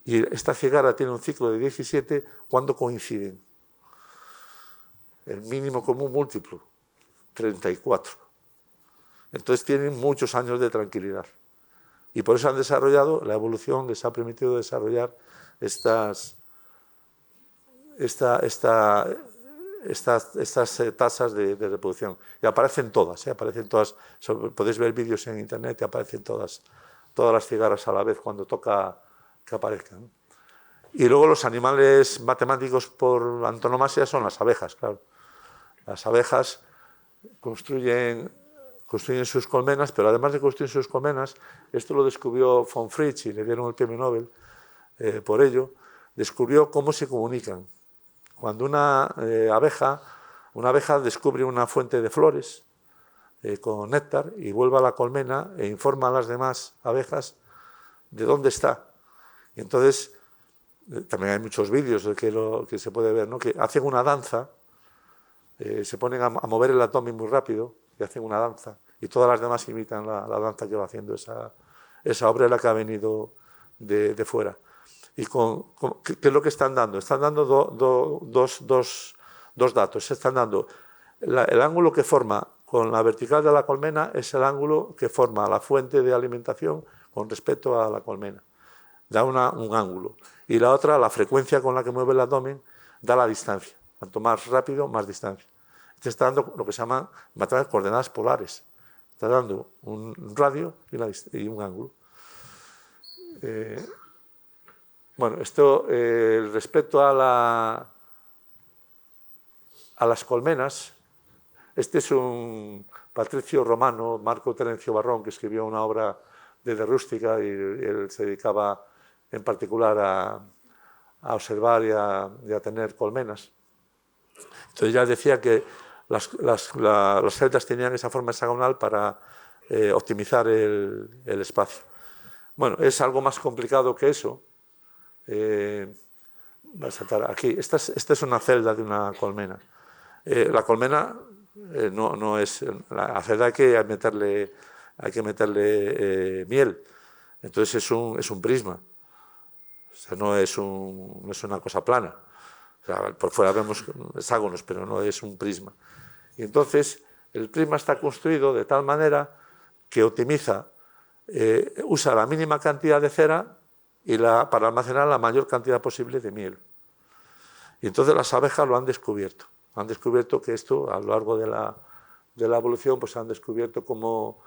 y esta cigarra tiene un ciclo de 17, ¿cuándo coinciden? El mínimo común múltiplo, 34. Entonces tienen muchos años de tranquilidad. Y por eso han desarrollado, la evolución les ha permitido desarrollar estas tasas de reproducción. Y aparecen todas, podéis ver vídeos en internet y aparecen todas las cigarras a la vez cuando toca que aparezcan. Y luego los animales matemáticos por antonomasia son las abejas, claro. Las abejas construyen sus colmenas, pero además de construir sus colmenas, esto lo descubrió von Fritsch y le dieron el premio Nobel por ello, descubrió cómo se comunican. Cuando una abeja descubre una fuente de flores con néctar y vuelve a la colmena e informa a las demás abejas de dónde está. Y entonces, también hay muchos vídeos de que se puede ver, ¿no? Que hacen una danza, se ponen a mover el abdomen muy rápido y hacen una danza, y todas las demás imitan la danza que va haciendo esa obrera que ha venido de fuera. ¿Y qué es lo que están dando? Están dando dos datos. Están dando el ángulo que forma con la vertical de la colmena, es el ángulo que forma la fuente de alimentación con respecto a la colmena. Da un ángulo. Y la otra, la frecuencia con la que mueve el abdomen, da la distancia. Cuanto más rápido, más distancia. Te está dando lo que se llaman matemáticas coordenadas polares. Está dando un radio y un ángulo. Bueno, esto respecto a las colmenas, este es un patricio romano, Marco Terencio Varrón, que escribió una obra de rústica, y él se dedicaba en particular a observar y a tener colmenas. Entonces ya decía que las celdas tenían esa forma hexagonal para optimizar el espacio. Bueno, es algo más complicado que eso. Voy a saltar aquí. Esta es una celda de una colmena. La colmena no es... La celda hay que meterle miel. Entonces es un prisma. O sea, no es una cosa plana. O sea, por fuera vemos hexágonos, pero no es un prisma. Y entonces el prisma está construido de tal manera que optimiza, usa la mínima cantidad de cera para almacenar la mayor cantidad posible de miel. Y entonces las abejas lo han descubierto. Han descubierto que esto, a lo largo de la evolución, pues han descubierto cómo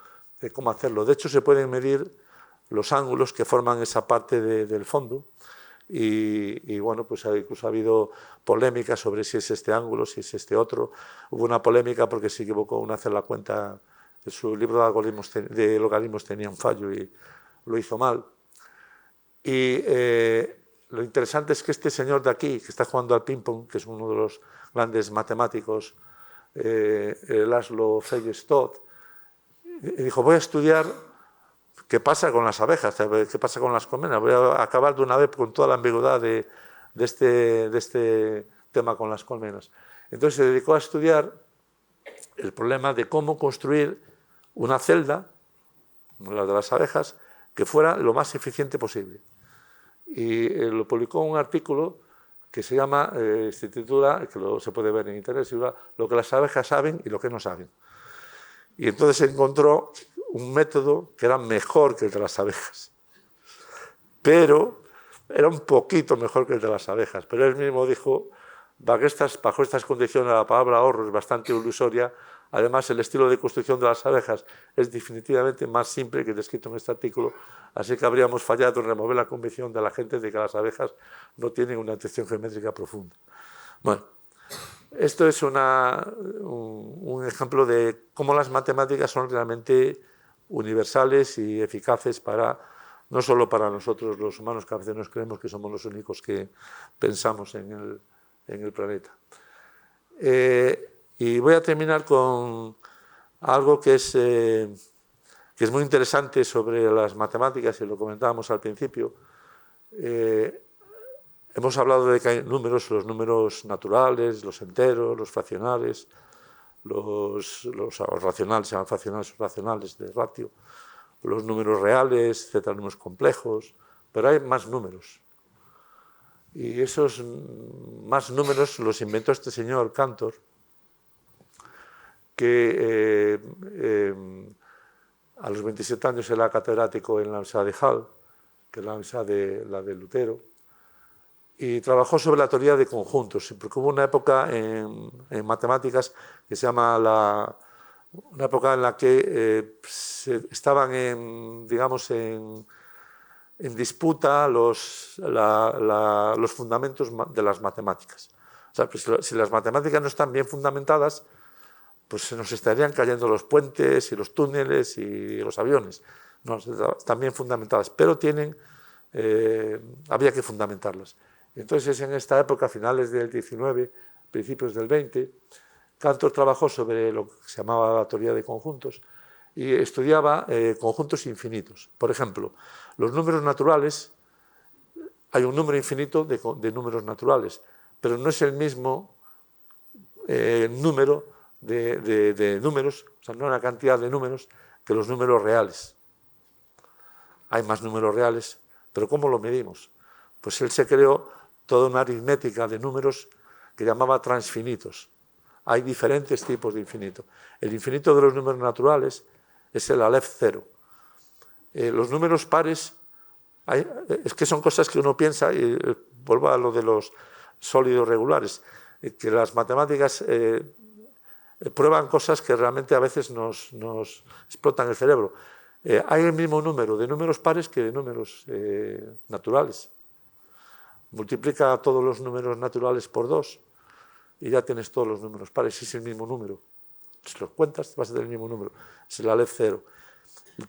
hacerlo. De hecho, se pueden medir los ángulos que forman esa parte del fondo. Y bueno, pues incluso ha habido polémica sobre si es este ángulo, si es este otro. Hubo una polémica porque se equivocó uno a hacer la cuenta. Su libro de logaritmos tenía un fallo y lo hizo mal. Y lo interesante es que este señor de aquí, que está jugando al ping-pong, que es uno de los grandes matemáticos, Laszlo Fejestad, dijo: voy a estudiar ¿Qué pasa con las abejas? ¿Qué pasa con las colmenas? Voy a acabar de una vez con toda la ambigüedad de este tema con las colmenas. Entonces se dedicó a estudiar el problema de cómo construir una celda, como la de las abejas, que fuera lo más eficiente posible. Y lo publicó en un artículo que se llama, se titula, que se puede ver en internet, se llama Lo que las abejas saben y lo que no saben. Y entonces encontró un método que era mejor que el de las abejas, pero era un poquito mejor que el de las abejas. Pero él mismo dijo, bajo estas condiciones la palabra ahorro es bastante ilusoria. Además, el estilo de construcción de las abejas es definitivamente más simple que el descrito en este artículo, así que habríamos fallado en remover la convicción de la gente de que las abejas no tienen una atención geométrica profunda. Bueno, esto es un ejemplo de cómo las matemáticas son realmente universales y eficaces no solo para nosotros los humanos, que a veces nos creemos que somos los únicos que pensamos en el planeta. Y voy a terminar con algo que es muy interesante sobre las matemáticas, y lo comentábamos al principio. Hemos hablado de que hay números, los números naturales, los enteros, los fraccionales, los racionales, se llaman fraccionales o racionales de ratio, los números reales, etcétera, números complejos, pero hay más números. Y esos más números los inventó este señor Cantor, que a los 27 años era catedrático en la Universidad de Halle, que es la universidad de Lutero, y trabajó sobre la teoría de conjuntos, porque hubo una época en matemáticas que se llama una época en la que estaban en disputa los fundamentos de las matemáticas. O sea, pues, si las matemáticas no están bien fundamentadas, pues se nos estarían cayendo los puentes y los túneles y los aviones. No, están bien fundamentadas, pero había que fundamentarlas. Entonces, en esta época, finales del 19, principios del 20, Cantor trabajó sobre lo que se llamaba la teoría de conjuntos y estudiaba conjuntos infinitos. Por ejemplo, los números naturales, hay un número infinito de números naturales, pero no es el mismo número de números, o sea, no una cantidad de números que los números reales. Hay más números reales, pero ¿cómo lo medimos? Pues él se creó toda una aritmética de números que llamaba transfinitos. Hay diferentes tipos de infinito. El infinito de los números naturales es el Aleph cero. Los números pares, es que son cosas que uno piensa, y vuelvo a lo de los sólidos regulares, que las matemáticas prueban cosas que realmente a veces nos explotan el cerebro. Hay el mismo número de números pares que de números naturales. Multiplica todos los números naturales por 2 y ya tienes todos los números pares, es el mismo número. Si los cuentas, vas a tener el mismo número, es el Aleph cero.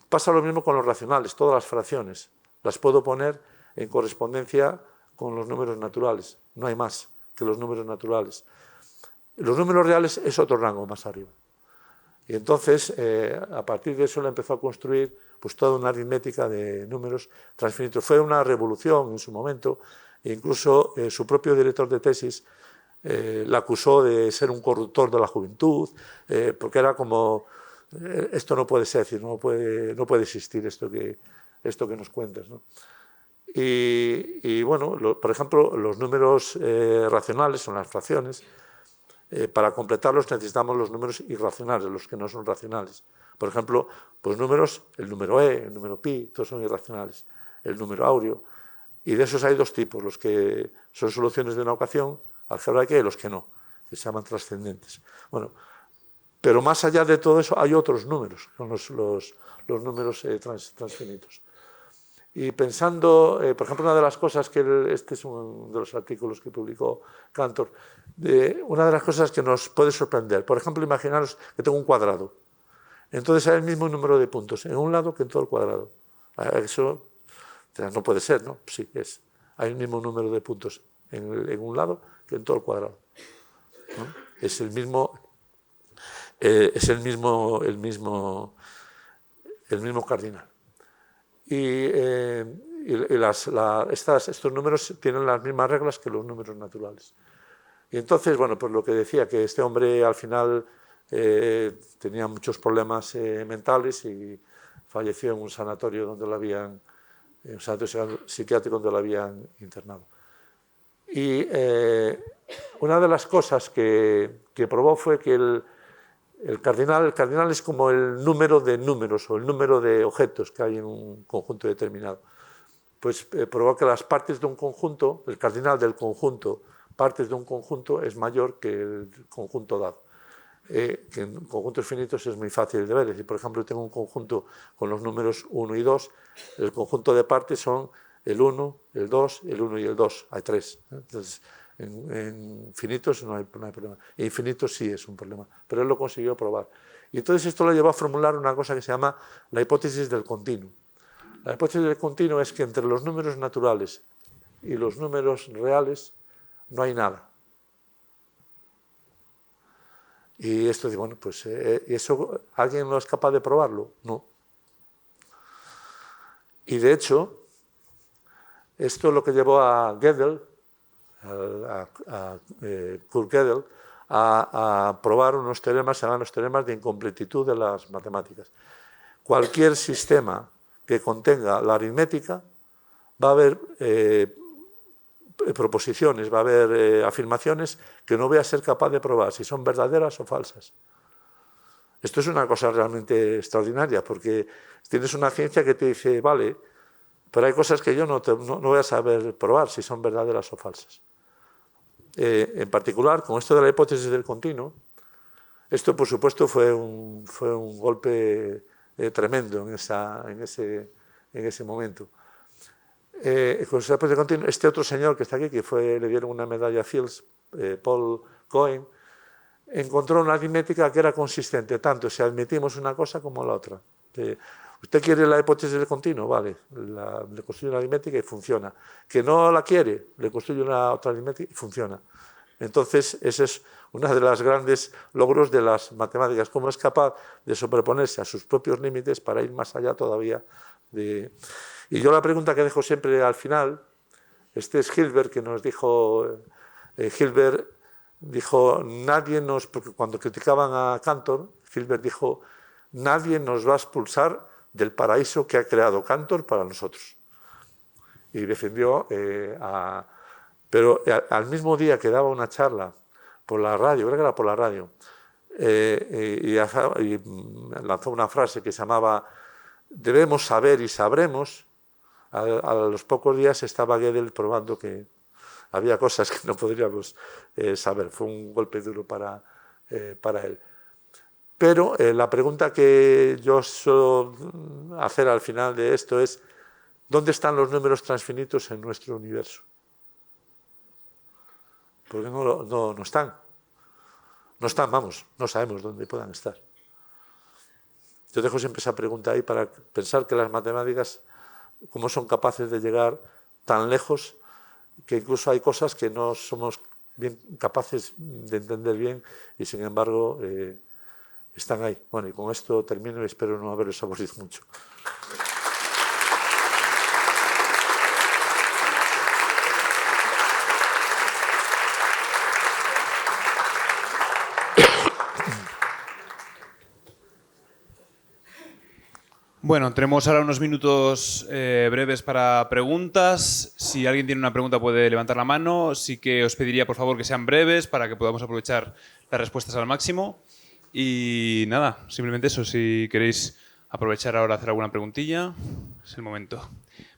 Pasa lo mismo con los racionales, todas las fracciones las puedo poner en correspondencia con los números naturales, no hay más que los números naturales. Los números reales es otro rango más arriba. Y entonces, a partir de eso, le empezó a construir pues, toda una aritmética de números transfinitos. Fue una revolución en su momento, e incluso su propio director de tesis la acusó de ser un corruptor de la juventud, porque era como, esto no puede ser, no puede existir esto que nos cuentas, ¿no? Y bueno, por ejemplo, los números racionales son las fracciones. Para completarlos necesitamos los números irracionales, los que no son racionales. Por ejemplo, pues números, el número e, el número pi, todos son irracionales. El número áureo. Y de esos hay dos tipos, los que son soluciones de una ecuación algebraica y los que no, que se llaman trascendentes. Bueno, pero más allá de todo eso hay otros números, son los números transfinitos. Y pensando, por ejemplo, una de las cosas que este es uno de los artículos que publicó Cantor, una de las cosas que nos puede sorprender, por ejemplo, imaginaros que tengo un cuadrado, entonces hay el mismo número de puntos en un lado que en todo el cuadrado. Eso no puede ser, ¿no? Sí, hay el mismo número de puntos en un lado que en todo el cuadrado, ¿no? Es el mismo cardinal. estos números tienen las mismas reglas que los números naturales. Y entonces, bueno, pues lo que decía, que este hombre al final tenía muchos problemas mentales y falleció en un sanatorio donde lo habían, en un sanatorio psiquiátrico donde lo habían internado. Y una de las cosas que probó fue que el cardinal es como el número de números o el número de objetos que hay en un conjunto determinado. Pues probó que las partes de un conjunto, el cardinal del conjunto, partes de un conjunto, es mayor que el conjunto dado. Que en conjuntos finitos es muy fácil de ver. Es decir, por ejemplo, tengo un conjunto con los números 1 y 2, el conjunto de partes son el 1, el 2, el 1 y el 2, hay 3. Entonces, en finitos no hay problema. En infinitos sí es un problema, pero él lo consiguió probar. Y entonces esto lo llevó a formular una cosa que se llama la hipótesis del continuo. La hipótesis del continuo es que entre los números naturales y los números reales no hay nada. Y esto, bueno, pues, ¿eso alguien no es capaz de probarlo? No. Y de hecho, esto es lo que llevó a Gödel, Kurt Gödel, a probar unos teoremas, se llaman los teoremas de incompletitud de las matemáticas. Cualquier sistema que contenga la aritmética va a haber proposiciones, va a haber afirmaciones que no voy a ser capaz de probar si son verdaderas o falsas. Esto es una cosa realmente extraordinaria, porque tienes una ciencia que te dice, vale, pero hay cosas que yo no voy a saber probar si son verdaderas o falsas. En particular, con esto de la hipótesis del continuo, esto por supuesto fue un golpe tremendo en ese momento. Con la hipótesis del continuo, este otro señor que está aquí, que le dieron una medalla Fields, Paul Cohen, encontró una aritmética que era consistente tanto si admitimos una cosa como la otra. ¿Usted quiere la hipótesis del continuo? Vale, le construye una aritmética y funciona. ¿Que no la quiere? Le construye otra aritmética y funciona. Entonces, ese es uno de los grandes logros de las matemáticas, cómo es capaz de sobreponerse a sus propios límites para ir más allá todavía. Y yo la pregunta que dejo siempre al final, este es Hilbert, que nos dijo, Hilbert dijo, porque cuando criticaban a Cantor, Hilbert dijo, nadie nos va a expulsar del paraíso que ha creado Cantor para nosotros. Y defendió pero al mismo día que daba una charla por la radio, creo que era por la radio, y lanzó una frase que se llamaba debemos saber y sabremos. A los pocos días estaba Gödel probando que había cosas que no podríamos saber. Fue un golpe duro para él. Pero la pregunta que yo suelo hacer al final de esto es ¿dónde están los números transfinitos en nuestro universo? Porque no están. No están, vamos, no sabemos dónde puedan estar. Yo dejo siempre esa pregunta ahí para pensar que las matemáticas, cómo son capaces de llegar tan lejos, que incluso hay cosas que no somos bien capaces de entender bien y sin embargo están ahí. Bueno, y con esto termino y espero no haberos aburrido mucho. Bueno, tenemos ahora unos minutos breves para preguntas. Si alguien tiene una pregunta puede levantar la mano. Sí que os pediría por favor que sean breves para que podamos aprovechar las respuestas al máximo. Y nada, simplemente eso. Si queréis aprovechar ahora a hacer alguna preguntilla, es el momento.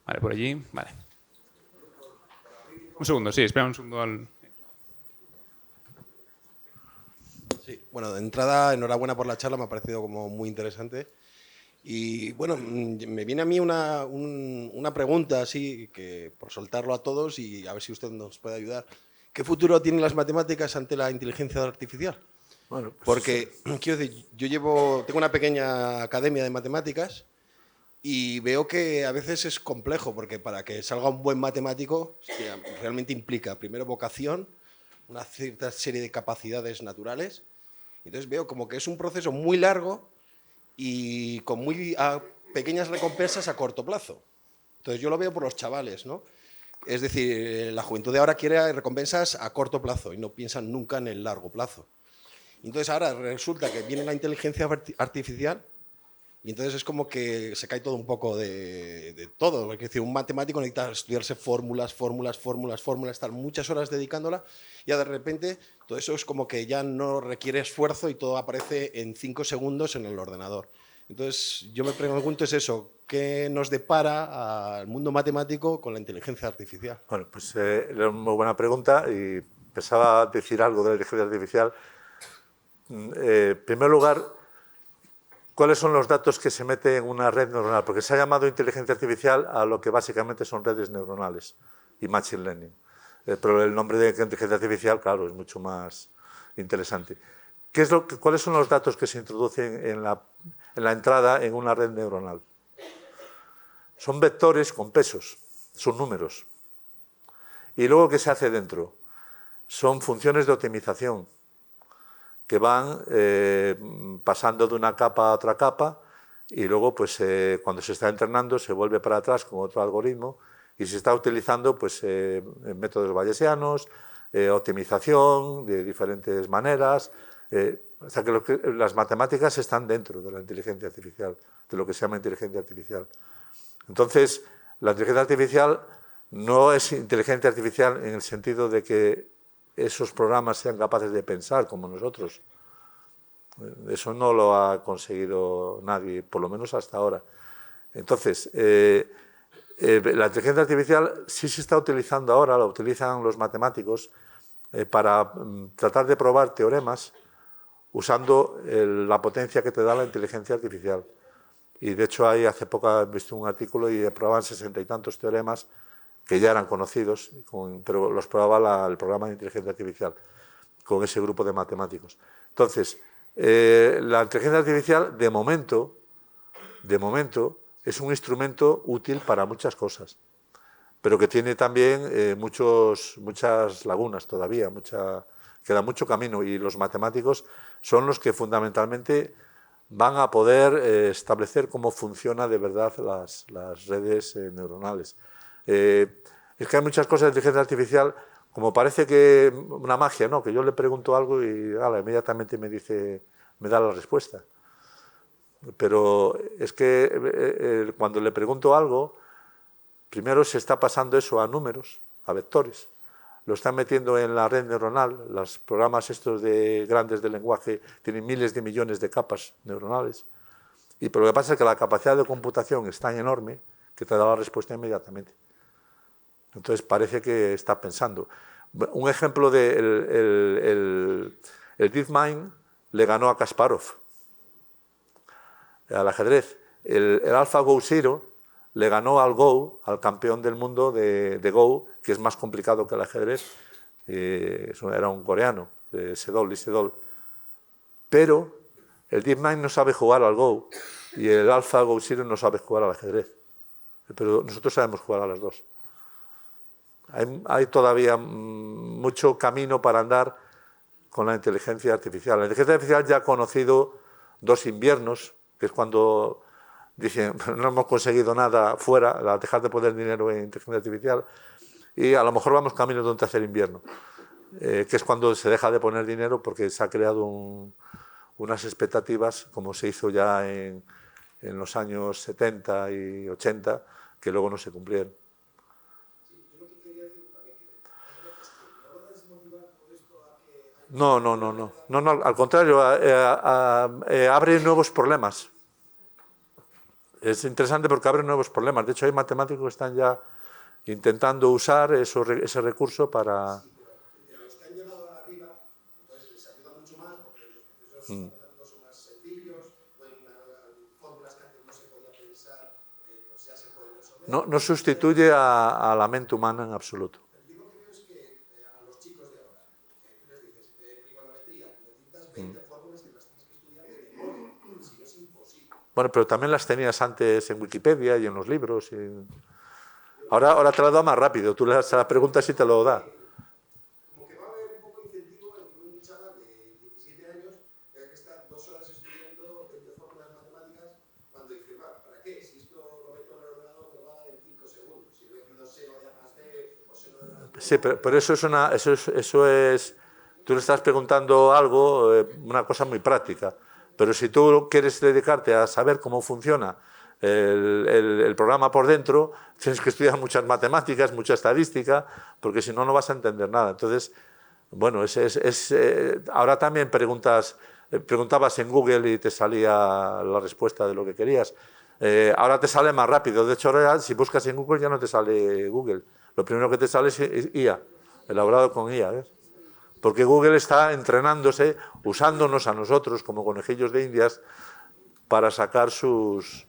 Vale, por allí. Vale. Un segundo, sí, espera un segundo. Sí, bueno, de entrada, enhorabuena por la charla, me ha parecido como muy interesante. Y bueno, me viene a mí una pregunta así, que por soltarlo a todos y a ver si usted nos puede ayudar. ¿Qué futuro tienen las matemáticas ante la inteligencia artificial? Bueno, pues porque, quiero decir, tengo una pequeña academia de matemáticas y veo que a veces es complejo, porque para que salga un buen matemático realmente implica primero vocación, una cierta serie de capacidades naturales. Entonces veo como que es un proceso muy largo y con muy pequeñas recompensas a corto plazo. Entonces yo lo veo por los chavales, ¿no? Es decir, la juventud de ahora quiere recompensas a corto plazo y no piensan nunca en el largo plazo. Entonces ahora resulta que viene la inteligencia artificial y entonces es como que se cae todo un poco de todo. Es decir, un matemático necesita estudiarse fórmulas, estar muchas horas dedicándola y ya de repente todo eso es como que ya no requiere esfuerzo y todo aparece en 5 segundos en el ordenador. Entonces yo me pregunto es eso, ¿qué nos depara al mundo matemático con la inteligencia artificial? Bueno, pues era una muy buena pregunta y pensaba decir algo de la inteligencia artificial. En primer lugar, ¿cuáles son los datos que se meten en una red neuronal? Porque se ha llamado inteligencia artificial a lo que básicamente son redes neuronales y machine learning. Pero el nombre de inteligencia artificial, claro, es mucho más interesante. ¿Cuáles son los datos que se introducen en la entrada en una red neuronal? Son vectores con pesos, son números. ¿Y luego qué se hace dentro? Son funciones de optimización que van pasando de una capa a otra capa y luego pues cuando se está entrenando se vuelve para atrás con otro algoritmo y se está utilizando pues métodos bayesianos, optimización de diferentes maneras, o sea que las matemáticas están dentro de la inteligencia artificial, de lo que se llama inteligencia artificial. Entonces, la inteligencia artificial no es inteligencia artificial en el sentido de que esos programas sean capaces de pensar como nosotros. Eso no lo ha conseguido nadie, por lo menos hasta ahora. Entonces, la inteligencia artificial sí se está utilizando ahora, la utilizan los matemáticos para tratar de probar teoremas usando la potencia que te da la inteligencia artificial. Y de hecho, hace poco he visto un artículo y probaban 60 y tantos teoremas que ya eran conocidos, pero los probaba el programa de inteligencia artificial con ese grupo de matemáticos. Entonces, la inteligencia artificial, de momento, es un instrumento útil para muchas cosas, pero que tiene también muchas lagunas todavía, queda mucho camino, y los matemáticos son los que fundamentalmente van a poder establecer cómo funciona de verdad las redes neuronales. Es que hay muchas cosas de inteligencia artificial, como parece que una magia, ¿no? Que yo le pregunto algo y inmediatamente me da la respuesta. Pero es que cuando le pregunto algo, primero se está pasando eso a números, a vectores. Lo están metiendo en la red neuronal. Los programas estos grandes de lenguaje tienen miles de millones de capas neuronales. Pero lo que pasa es que la capacidad de computación es tan enorme que te da la respuesta inmediatamente. Entonces parece que está pensando. Un ejemplo de el DeepMind le ganó a Kasparov al ajedrez. El AlphaGo Zero le ganó al Go, al campeón del mundo de Go, que es más complicado que el ajedrez. Era un coreano, Lee Sedol. Pero el DeepMind no sabe jugar al Go y el AlphaGo Zero no sabe jugar al ajedrez. Pero nosotros sabemos jugar a las dos. Hay todavía mucho camino para andar con la inteligencia artificial. La inteligencia artificial ya ha conocido 2 inviernos, que es cuando dicen no hemos conseguido nada fuera, dejar de poner dinero en inteligencia artificial, y a lo mejor vamos camino de un tercer invierno, que es cuando se deja de poner dinero porque se ha creado unas expectativas, como se hizo ya en los años 70 y 80, que luego no se cumplieron. No, al contrario, abre nuevos problemas. Es interesante porque abre nuevos problemas. De hecho, hay matemáticos que están ya intentando usar ese recurso para... Pero los que han llegado arriba, entonces les ayuda mucho más porque los procesos matemáticos son más sencillos, fórmulas que antes no se podía pensar, pues ya se pueden resolver. No sustituye a la mente humana en absoluto. Yo lo que veo es que a los chicos de ahora, tú les dices, trigonometría, necesitas 20 fórmulas que las tienes que estudiar de memoria, si no es imposible. Bueno, pero también las tenías antes en Wikipedia y en los libros. Ahora te lo da más rápido. Tú le das la pregunta y te lo da. Como que va a haber un poco incentivo en que un chaval de 17 años tenga que estar 2 horas estudiando 20 fórmulas matemáticas cuando dice, ¿para qué? Sí, pero eso es, tú le estás preguntando algo, una cosa muy práctica. Pero si tú quieres dedicarte a saber cómo funciona el programa por dentro, tienes que estudiar muchas matemáticas, mucha estadística, porque si no, no vas a entender nada. Entonces, bueno, ahora también preguntabas en Google y te salía la respuesta de lo que querías. Ahora te sale más rápido. De hecho, ahora si buscas en Google ya no te sale Google. Lo primero que te sale es IA, elaborado con IA. ¿Ves? Porque Google está entrenándose, usándonos a nosotros como conejillos de indias para sacar sus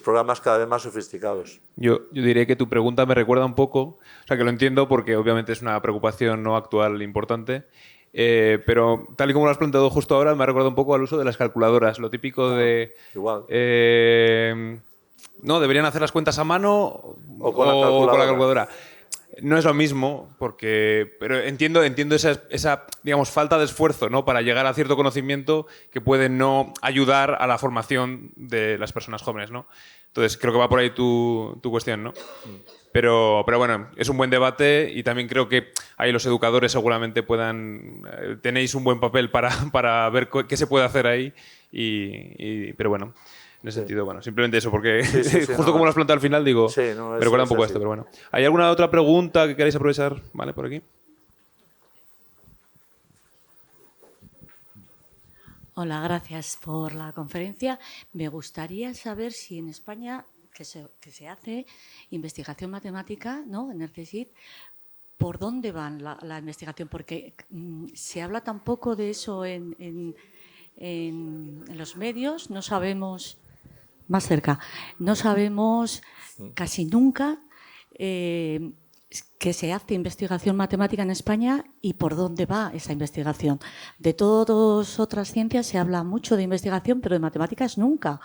programas cada vez más sofisticados. Yo diría que tu pregunta me recuerda un poco, o sea, que lo entiendo porque obviamente es una preocupación no actual importante, pero tal y como lo has planteado justo ahora, me ha recordado un poco al uso de las calculadoras, lo típico de... Igual. No, deberían hacer las cuentas a mano O con la calculadora. No es lo mismo, pero entiendo esa, digamos, falta de esfuerzo, ¿no? Para llegar a cierto conocimiento que puede no ayudar a la formación de las personas jóvenes, ¿no? Entonces, creo que va por ahí tu cuestión, ¿no? Pero bueno, es un buen debate y también creo que ahí los educadores seguramente tenéis un buen papel para ver qué se puede hacer ahí, pero bueno. En ese sentido, bueno, simplemente eso, porque justo como lo has planteado al final, digo, me recuerda un poco a esto, pero bueno. ¿Hay alguna otra pregunta que queráis aprovechar? ¿Vale? Por aquí. Hola, gracias por la conferencia. Me gustaría saber si en España, que se hace investigación matemática, ¿no?, en el CSIC, ¿por dónde va la investigación? Porque se habla tan poco de eso en los medios, no sabemos... Más cerca. No sabemos casi nunca que se hace investigación matemática en España y por dónde va esa investigación. De todas otras ciencias se habla mucho de investigación, pero de matemáticas nunca.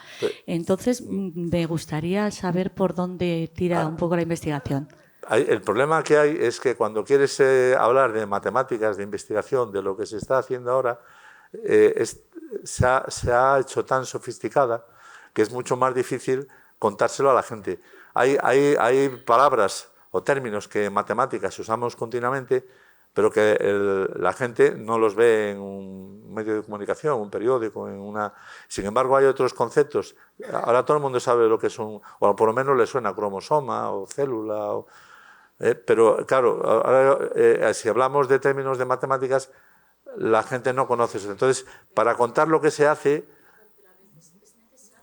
Entonces, me gustaría saber por dónde tira un poco la investigación. El problema que hay es que cuando quieres hablar de matemáticas, de investigación, de lo que se está haciendo ahora, se ha hecho tan sofisticada que es mucho más difícil contárselo a la gente. Hay palabras o términos que en matemáticas usamos continuamente, pero que la gente no los ve en un medio de comunicación, un periódico, Sin embargo, hay otros conceptos. Ahora todo el mundo sabe lo que es o por lo menos le suena cromosoma o célula. Pero claro, ahora, si hablamos de términos de matemáticas, la gente no conoce eso. Entonces, para contar lo que se hace...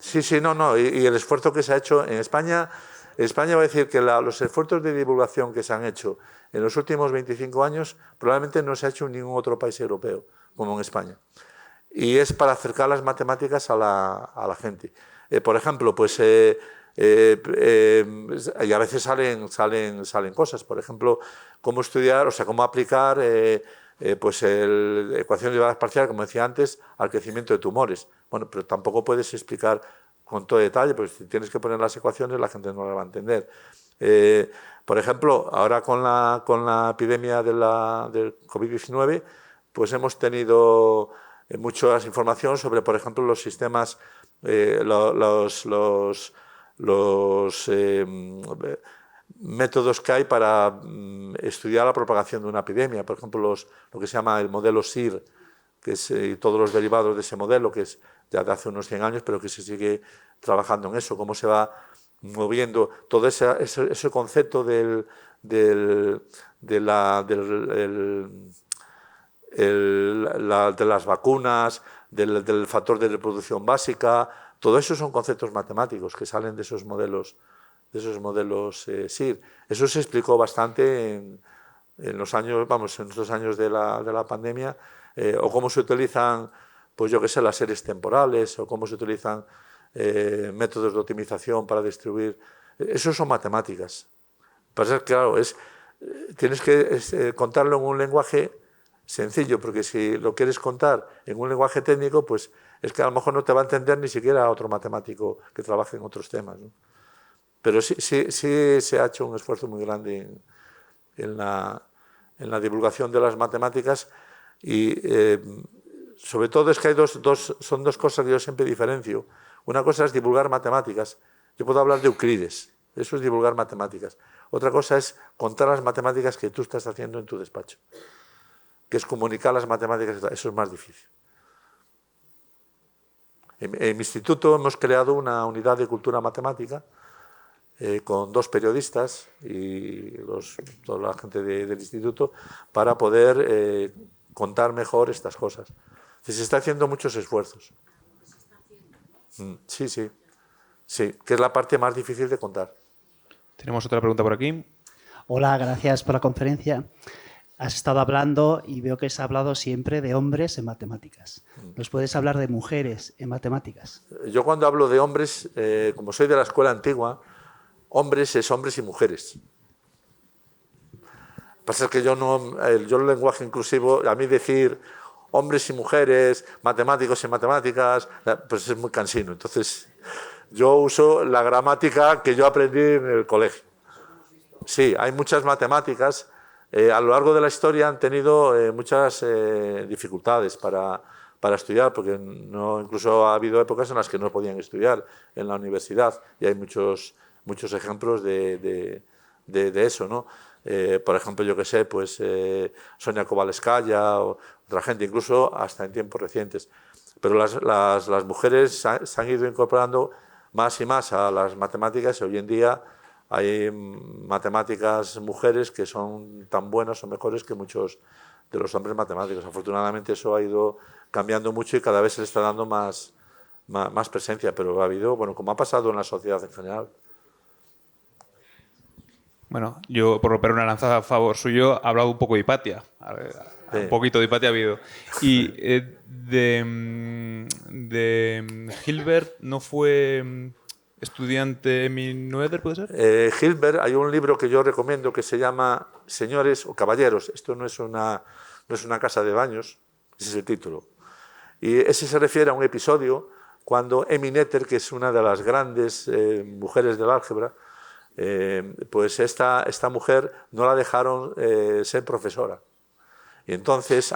Sí, no, y el esfuerzo que se ha hecho en España voy a decir que los esfuerzos de divulgación que se han hecho en los últimos 25 años probablemente no se ha hecho en ningún otro país europeo como en España. Y es para acercar las matemáticas a la gente. Por ejemplo, pues y a veces salen cosas. Por ejemplo, cómo estudiar, o sea, cómo aplicar pues ecuación de variedad parcial, como decía antes, al crecimiento de tumores. Bueno, pero tampoco puedes explicar con todo detalle, porque si tienes que poner las ecuaciones la gente no las va a entender. Por ejemplo, ahora con la epidemia del COVID-19, pues hemos tenido mucha información sobre, por ejemplo, los sistemas, los métodos que hay para estudiar la propagación de una epidemia. Por ejemplo, lo que se llama el modelo SIR, que es todos los derivados de ese modelo, que es ya de hace unos 100 años, pero que se sigue trabajando en eso, cómo se va moviendo todo ese concepto de las vacunas, del factor de reproducción básica. Todo eso son conceptos matemáticos que salen de esos modelos SIR. Eso se explicó bastante en los años, en estos años de la pandemia, o cómo se utilizan, pues yo qué sé, las series temporales, o cómo se utilizan métodos de optimización para distribuir. Eso son matemáticas. Pasa que, claro, tienes que contarlo en un lenguaje sencillo, porque si lo quieres contar en un lenguaje técnico, pues es que a lo mejor no te va a entender ni siquiera otro matemático que trabaje en otros temas, ¿no? Pero sí se ha hecho un esfuerzo muy grande en la divulgación de las matemáticas y sobre todo es que son dos cosas que yo siempre diferencio. Una cosa es divulgar matemáticas. Yo puedo hablar de Euclides, eso es divulgar matemáticas. Otra cosa es contar las matemáticas que tú estás haciendo en tu despacho, que es comunicar las matemáticas, eso es más difícil. En mi instituto hemos creado una unidad de cultura matemática con 2 periodistas y toda la gente del instituto para poder contar mejor estas cosas. Se está haciendo muchos esfuerzos. Sí, sí, sí, que es la parte más difícil de contar. Tenemos otra pregunta por aquí. Hola, gracias por la conferencia. Has estado hablando y veo que has hablado siempre de hombres en matemáticas. ¿Nos puedes hablar de mujeres en matemáticas? Yo cuando hablo de hombres, como soy de la escuela antigua, hombres es hombres y mujeres. Lo que pasa es que yo el lenguaje inclusivo, a mí decir hombres y mujeres, matemáticos y matemáticas, pues es muy cansino. Entonces, yo uso la gramática que yo aprendí en el colegio. Sí, hay muchas matemáticas. A lo largo de la historia han tenido muchas dificultades para estudiar, porque incluso ha habido épocas en las que no podían estudiar en la universidad, y hay muchos ejemplos de eso, ¿no? Por ejemplo, yo que sé, pues Sonia Kovalevskaya o otra gente, incluso hasta en tiempos recientes. Pero las mujeres se han ido incorporando más y más a las matemáticas, y hoy en día hay matemáticas mujeres que son tan buenas o mejores que muchos de los hombres matemáticos. Afortunadamente eso ha ido cambiando mucho y cada vez se le está dando más presencia, pero ha habido, bueno, como ha pasado en la sociedad en general. Bueno, yo por romper una lanza a favor suyo he hablado un poco de Hipatia. Sí. Un poquito de Hipatia ha habido. Y de Hilbert no fue estudiante Emil Noether, ¿puede ser? Hilbert, hay un libro que yo recomiendo que se llama Señores o Caballeros. Esto no es una casa de baños, ese es el título. Y ese se refiere a un episodio cuando Emmy Noether, que es una de las grandes mujeres del álgebra, pues esta mujer no la dejaron ser profesora. Y entonces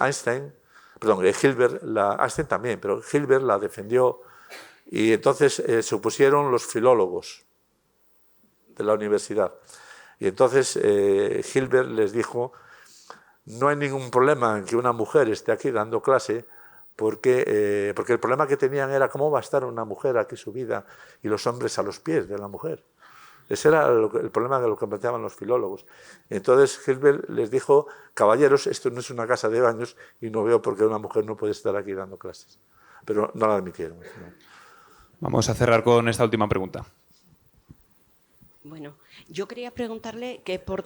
Hilbert, Einstein también, pero Hilbert la defendió, y entonces se opusieron los filólogos de la universidad. Y entonces Hilbert les dijo: no hay ningún problema en que una mujer esté aquí dando clase, porque el problema que tenían era cómo va a estar una mujer aquí subida y los hombres a los pies de la mujer. Ese era el problema de lo que planteaban los filólogos. Entonces Hilbert les dijo: caballeros, esto no es una casa de baños y no veo por qué una mujer no puede estar aquí dando clases. Pero no la admitieron. Vamos a cerrar con esta última pregunta. Bueno, yo quería preguntarle que por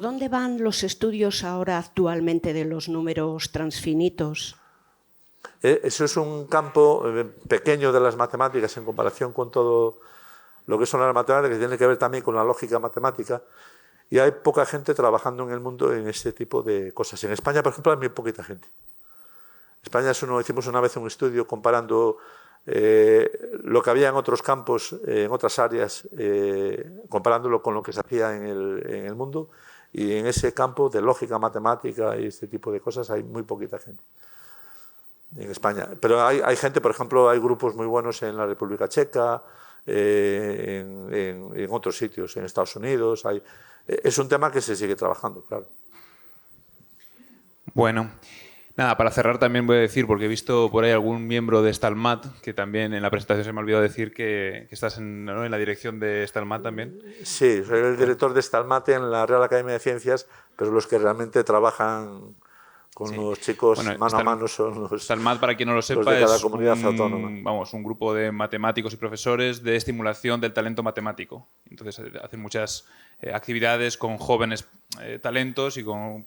dónde van los estudios ahora actualmente de los números transfinitos. Eso es un campo pequeño de las matemáticas en comparación con todo lo que son las matemáticas, que tiene que ver también con la lógica matemática, y hay poca gente trabajando en el mundo en este tipo de cosas. En España, por ejemplo, hay muy poquita gente. En España hicimos una vez un estudio comparando lo que había en otros campos, en otras áreas, comparándolo con lo que se hacía en el mundo, y en ese campo de lógica matemática y este tipo de cosas hay muy poquita gente en España. Pero hay gente, por ejemplo, hay grupos muy buenos en la República Checa, en otros sitios, en Estados Unidos. Es un tema que se sigue trabajando, claro. Bueno, nada, para cerrar también voy a decir, porque he visto por ahí algún miembro de Stalmat, que también en la presentación se me ha olvidado decir que estás en la dirección de Stalmat también. Sí, soy el director de Stalmat en la Real Academia de Ciencias, pero los que realmente trabajan con los chicos mano a mano son los Stalmat, para quien no lo sepa, de cada es comunidad autónoma. Un grupo de matemáticos y profesores de estimulación del talento matemático. Entonces hacen muchas actividades con jóvenes talentos y con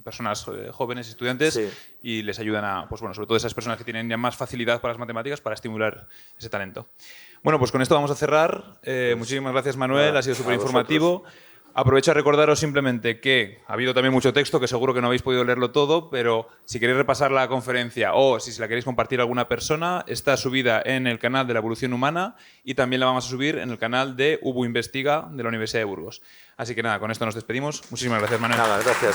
personas jóvenes, estudiantes, Sí. y les ayudan a, pues bueno, sobre todo esas personas que tienen ya más facilidad para las matemáticas, para estimular ese talento. Bueno, pues con esto vamos a cerrar. Muchísimas gracias, Manuel, ha sido súper informativo. Aprovecho a recordaros simplemente que ha habido también mucho texto, que seguro que no habéis podido leerlo todo, pero si queréis repasar la conferencia o si la queréis compartir a alguna persona, está subida en el canal de la Evolución Humana, y también la vamos a subir en el canal de UBU Investiga de la Universidad de Burgos. Así que nada, con esto nos despedimos. Muchísimas gracias, Manuel. Nada, gracias.